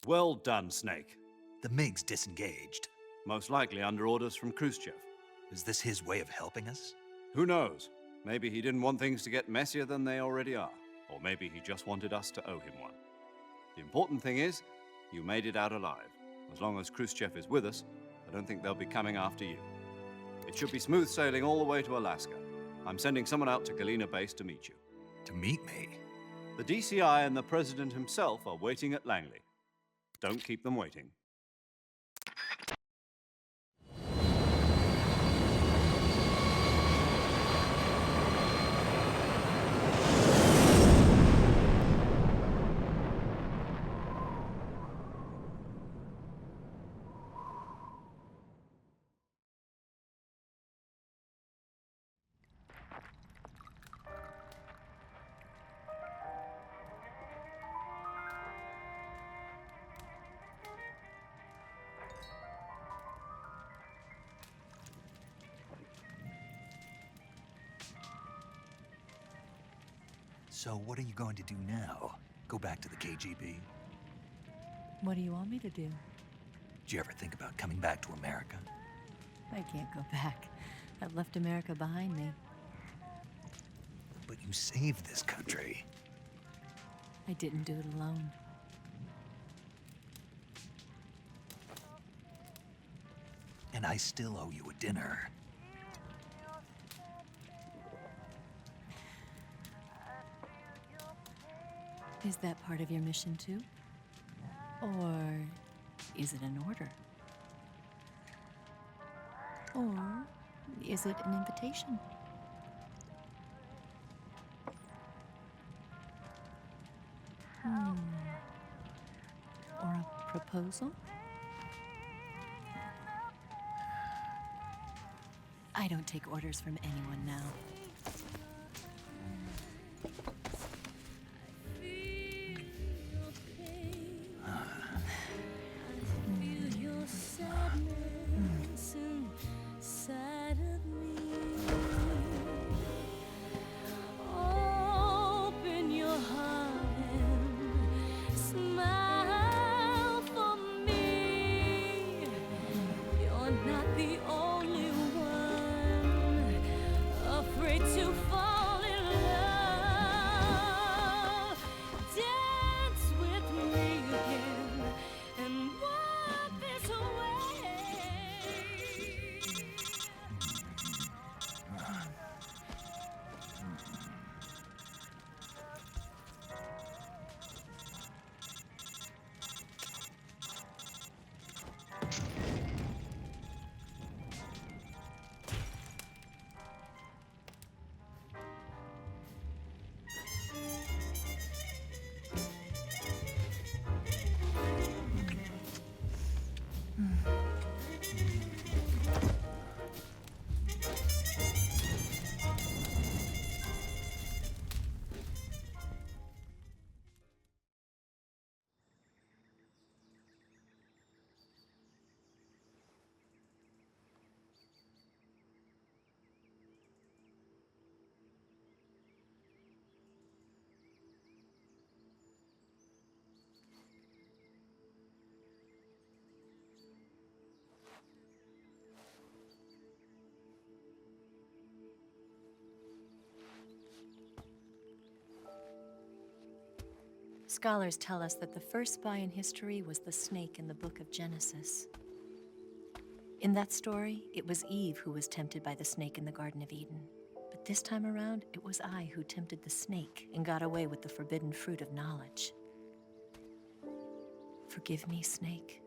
Well done, Snake. The MiG's disengaged. Most likely under orders from Khrushchev. Is this his way of helping us? Who knows? Maybe he didn't want things to get messier than they already are. Or maybe he just wanted us to owe him one. The important thing is, you made it out alive. As long as Khrushchev is with us, I don't think they'll be coming after you. It should be smooth sailing all the way to Alaska. I'm sending someone out to Galena Base to meet you. To meet me? The DCI and the President himself are waiting at Langley. Don't keep them waiting. So what are you going to do now? Go back to the KGB? What do you want me to do? Did you ever think about coming back to America? I can't go back. I've left America behind me. But you saved this country. I didn't do it alone. And I still owe you a dinner. Is that part of your mission too? Or is it an order? Or is it an invitation? Or a proposal? I don't take orders from anyone now. Not the only one afraid Scholars tell us that the first spy in history was the snake in the book of Genesis. In that story, it was Eve who was tempted by the snake in the Garden of Eden. But this time around, it was I who tempted the snake and got away with the forbidden fruit of knowledge. Forgive me, snake.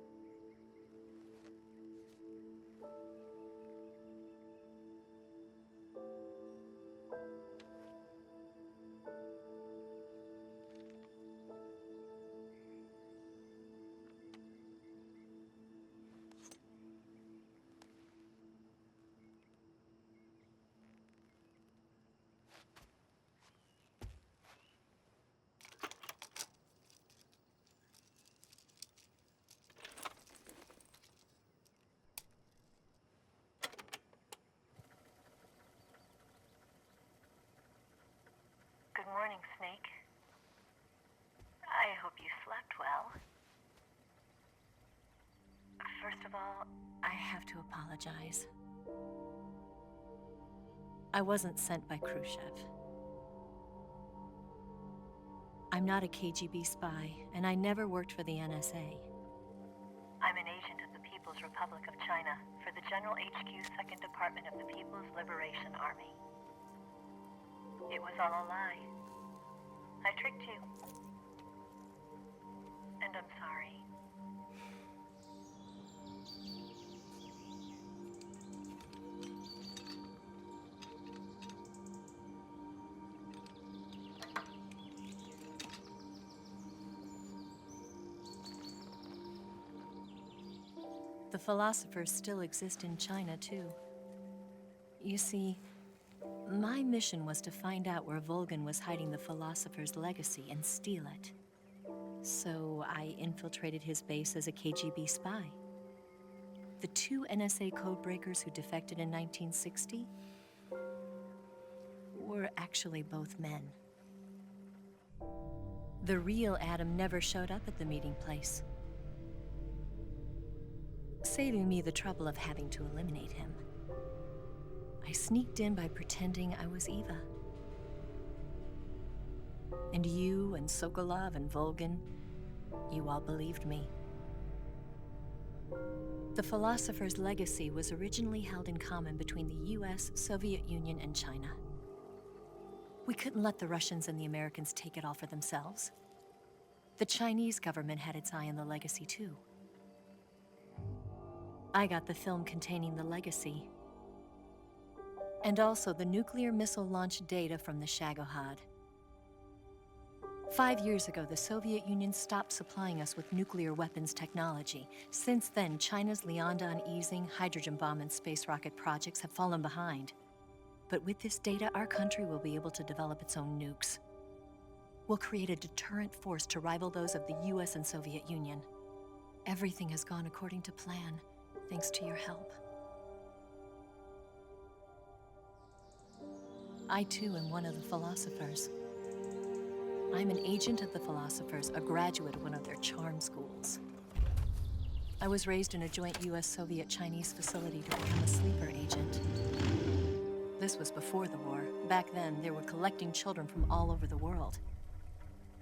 Good morning, Snake. I hope you slept well. First of all, I have to apologize. I wasn't sent by Khrushchev. I'm not a KGB spy, and I never worked for the NSA. I'm an agent of the People's Republic of China for the General HQ 2nd Department of the People's Liberation Army. It was all a lie. I tricked you. And I'm sorry. The philosophers still exist in China, too. You see, my mission was to find out where Volgan was hiding the philosopher's legacy and steal it. So I infiltrated his base as a KGB spy. The two NSA codebreakers who defected in 1960 were actually both men. The real Adam never showed up at the meeting place, saving me the trouble of having to eliminate him. I sneaked in by pretending I was Eva. And you and Sokolov and Volgan, you all believed me. The philosopher's legacy was originally held in common between the US, Soviet Union, and China. We couldn't let the Russians and the Americans take it all for themselves. The Chinese government had its eye on the legacy, too. I got the film containing the legacy, and also the nuclear missile launch data from the Shagohod. 5 years ago, the Soviet Union stopped supplying us with nuclear weapons technology. Since then, China's Liaodong easing, hydrogen bomb, and space rocket projects have fallen behind. But with this data, our country will be able to develop its own nukes. We'll create a deterrent force to rival those of the US and Soviet Union. Everything has gone according to plan, thanks to your help. I too am one of the philosophers. I'm an agent of the philosophers, a graduate of one of their charm schools. I was raised in a joint US-Soviet-Chinese facility to become a sleeper agent. This was before the war. Back then, they were collecting children from all over the world.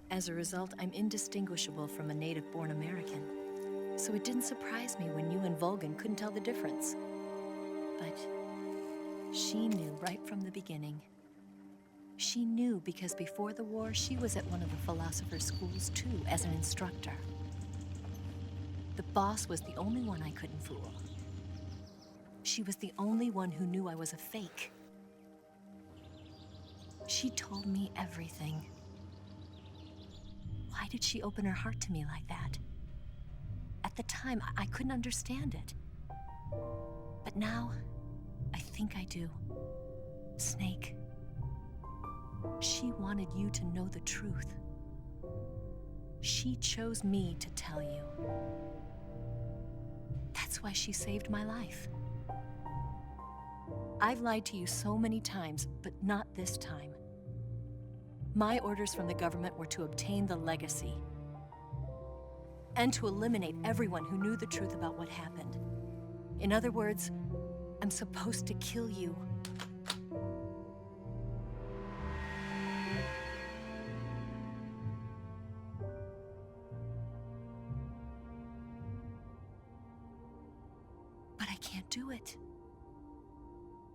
As a result, I'm indistinguishable from a native-born American. So it didn't surprise me when you and Volgan couldn't tell the difference. But she knew right from the beginning. She knew because before the war, she was at one of the philosopher's schools too, as an instructor. The boss was the only one I couldn't fool. She was the only one who knew I was a fake. She told me everything. Why did she open her heart to me like that? At the time, I couldn't understand it. But now, I think I do. Snake. She wanted you to know the truth. She chose me to tell you. That's why she saved my life. I've lied to you so many times, but not this time. My orders from the government were to obtain the legacy and to eliminate everyone who knew the truth about what happened. In other words, I'm supposed to kill you.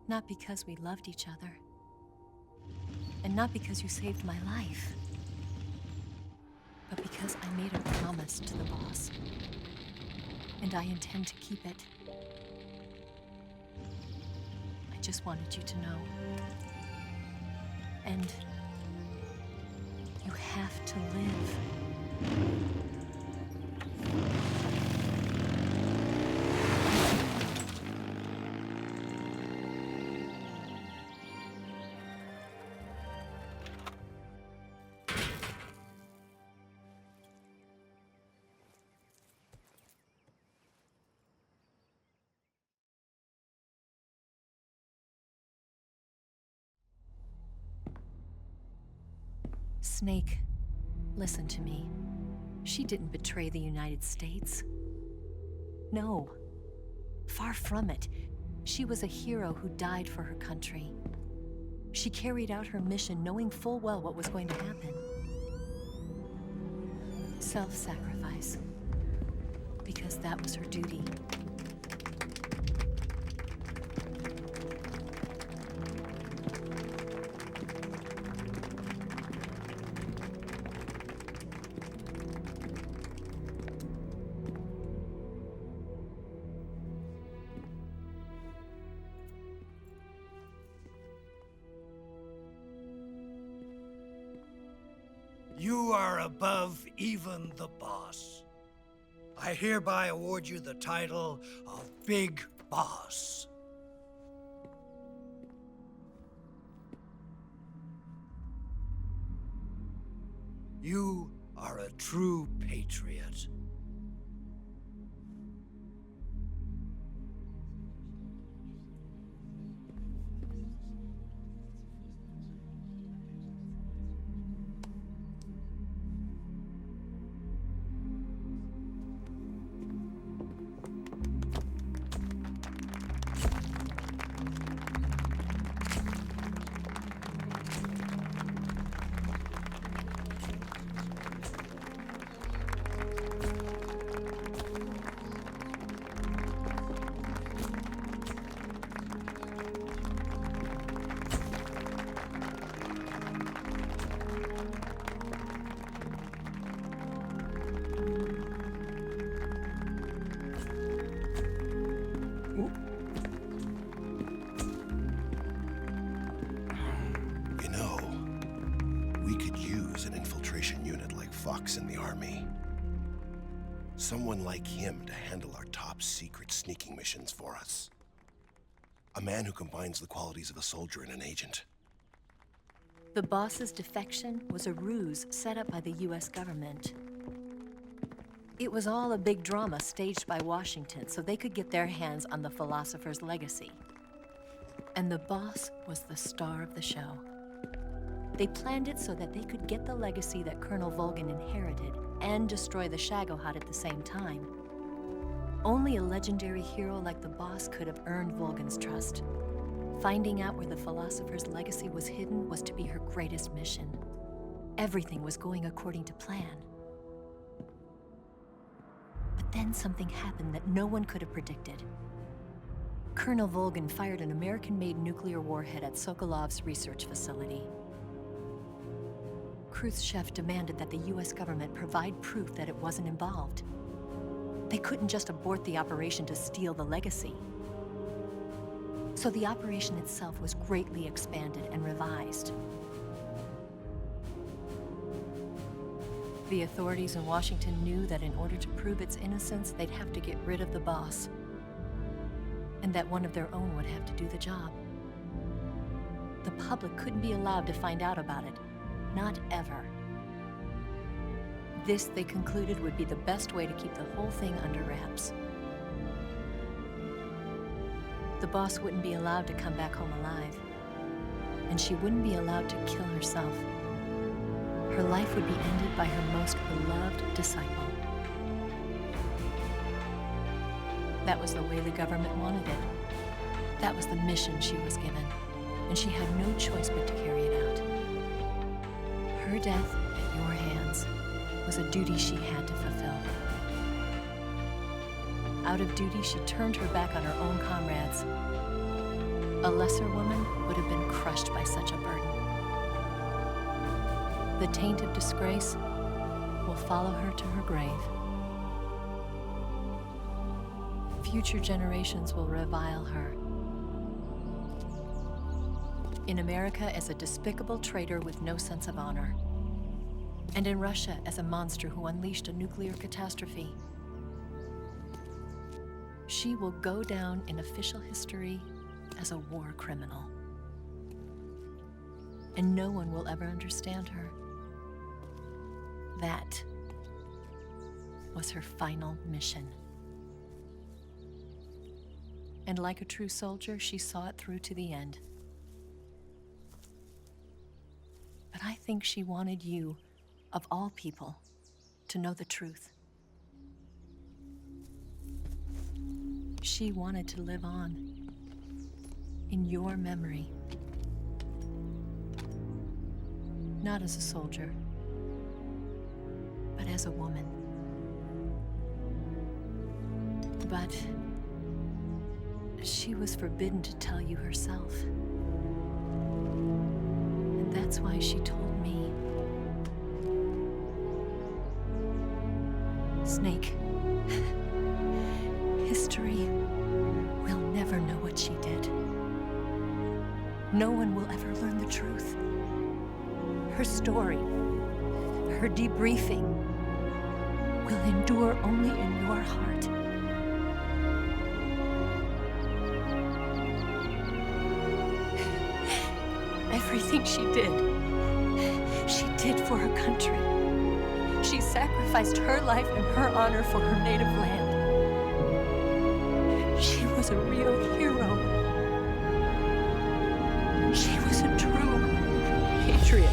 Not because we loved each other. And not because you saved my life. But because I made a promise to the boss. And I intend to keep it. I just wanted you to know. And you have to live. Snake, listen to me. She didn't betray the United States. No, far from it. She was a hero who died for her country. She carried out her mission knowing full well what was going to happen. Self-sacrifice. Because that was her duty. You are above even the boss. I hereby award you the title of Big Boss. You are a true patriot. In the army. Someone like him to handle our top secret sneaking missions for us. A man who combines the qualities of a soldier and an agent. The boss's defection was a ruse set up by the US government. It was all a big drama staged by Washington so they could get their hands on the philosopher's legacy. And the boss was the star of the show. They planned it so that they could get the legacy that Colonel Volgin inherited and destroy the Shagohod at the same time. Only a legendary hero like the boss could have earned Volgin's trust. Finding out where the philosopher's legacy was hidden was to be her greatest mission. Everything was going according to plan. But then something happened that no one could have predicted. Colonel Volgin fired an American-made nuclear warhead at Sokolov's research facility. Khrushchev demanded that the US government provide proof that it wasn't involved. They couldn't just abort the operation to steal the legacy. So the operation itself was greatly expanded and revised. The authorities in Washington knew that in order to prove its innocence, they'd have to get rid of the boss. And that one of their own would have to do the job. The public couldn't be allowed to find out about it. Not ever. This, they concluded, would be the best way to keep the whole thing under wraps. The boss wouldn't be allowed to come back home alive. And she wouldn't be allowed to kill herself. Her life would be ended by her most beloved disciple. That was the way the government wanted it. That was the mission she was given. And she had no choice but to carry it out. Her death at your hands was a duty she had to fulfill. Out of duty, she turned her back on her own comrades, A lesser woman would have been crushed by such a burden. The taint of disgrace will follow her to her grave. Future generations will revile her. In America as a despicable traitor with no sense of honor. And in Russia as a monster who unleashed a nuclear catastrophe. She will go down in official history as a war criminal. And no one will ever understand her. That was her final mission. And like a true soldier, she saw it through to the end. But I think she wanted you, of all people, to know the truth. She wanted to live on in your memory. Not as a soldier, but as a woman. But she was forbidden to tell you herself. And that's why she told me. Snake, history will never know what she did. No one will ever learn the truth. Her story, her debriefing, will endure only in your heart. Everything she did for her country. She sacrificed her life and her honor for her native land. She was a real hero. She was a true patriot.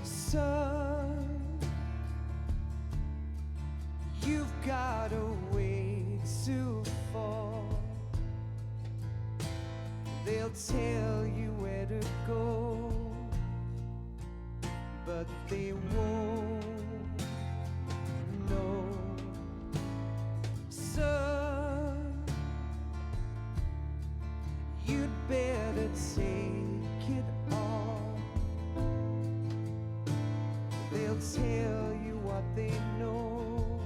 Son, you've got a way to fall. They'll tell you where to go, but they won't know. Son, you'd better take it all. They'll tell you what they know,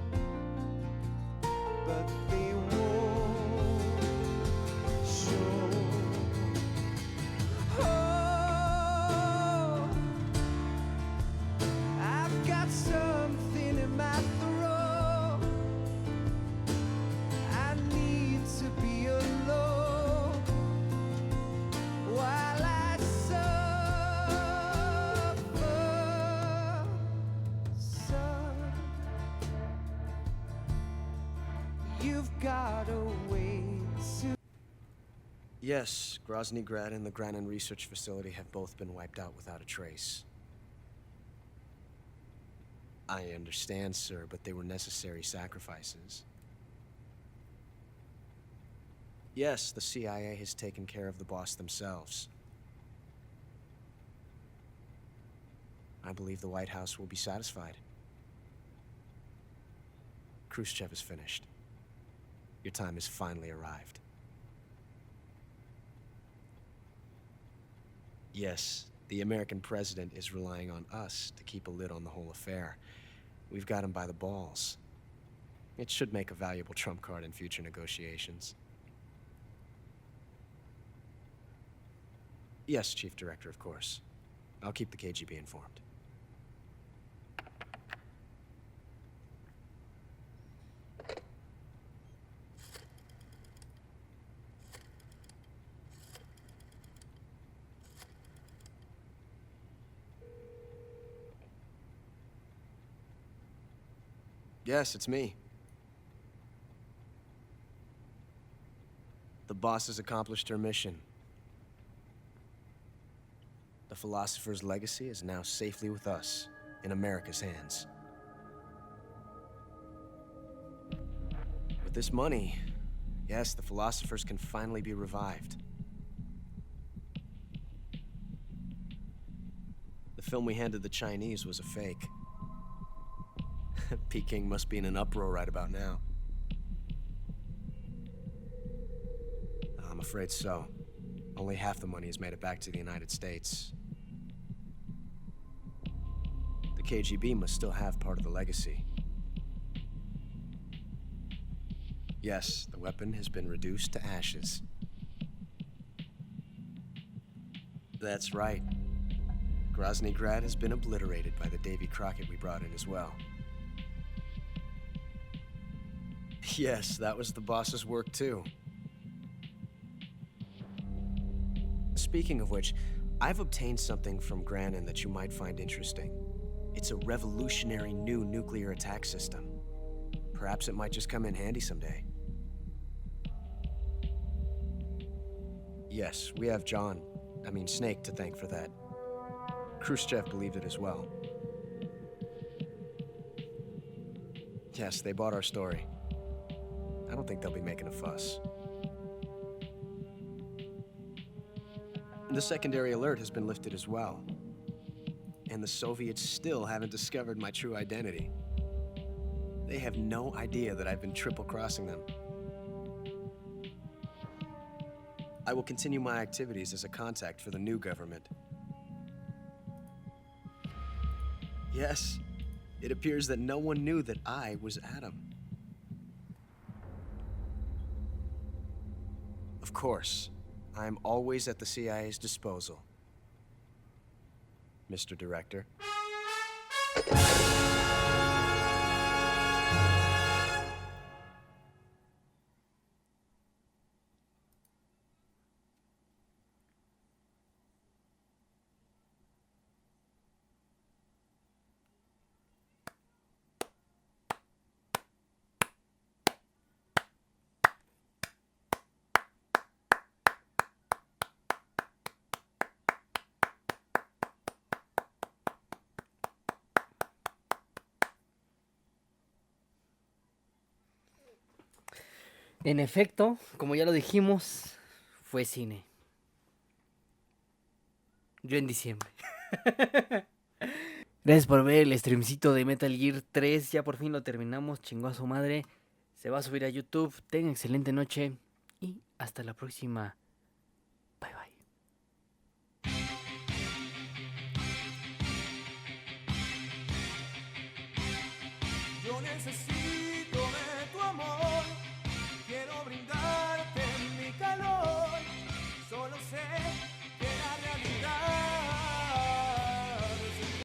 but they won't show. Oh, I've got something in my throat. I need to be alone while I suffer. Son, you've got a way to. Yes, Grozny Grad and the Granin Research Facility have both been wiped out without a trace. I understand, sir, but they were necessary sacrifices. Yes, the CIA has taken care of the boss themselves. I believe the White House will be satisfied. Khrushchev is finished. Your time has finally arrived. Yes, the American president is relying on us to keep a lid on the whole affair. We've got him by the balls. It should make a valuable trump card in future negotiations. Yes, Chief Director, of course. I'll keep the KGB informed. Yes, it's me. The boss has accomplished her mission. The philosopher's legacy is now safely with us, in America's hands. With this money, yes, the philosophers can finally be revived. The film we handed the Chinese was a fake. Peking must be in an uproar right about now. I'm afraid so. Only half the money has made it back to the United States. The KGB must still have part of the legacy. Yes, the weapon has been reduced to ashes. That's right. Grozny Grad has been obliterated by the Davy Crockett we brought in as well. Yes, that was the boss's work too. Speaking of which, I've obtained something from Granin that you might find interesting. It's a revolutionary new nuclear attack system. Perhaps it might just come in handy someday. Yes, we have Snake to thank for that. Khrushchev believed it as well. Yes, they bought our story. I don't think they'll be making a fuss. The secondary alert has been lifted as well. And the Soviets still haven't discovered my true identity. They have no idea that I've been triple-crossing them. I will continue my activities as a contact for the new government. Yes, it appears that no one knew that I was Adam. Of course, I am always at the CIA's disposal, Mr. Director. En efecto, como ya lo dijimos, fue cine. Yo en diciembre. Gracias por ver el streamcito de Metal Gear 3. Ya por fin lo terminamos. Chingó a su madre. Se va a subir a YouTube. Tengan excelente noche. Y hasta la próxima. Bye bye. Yo necesito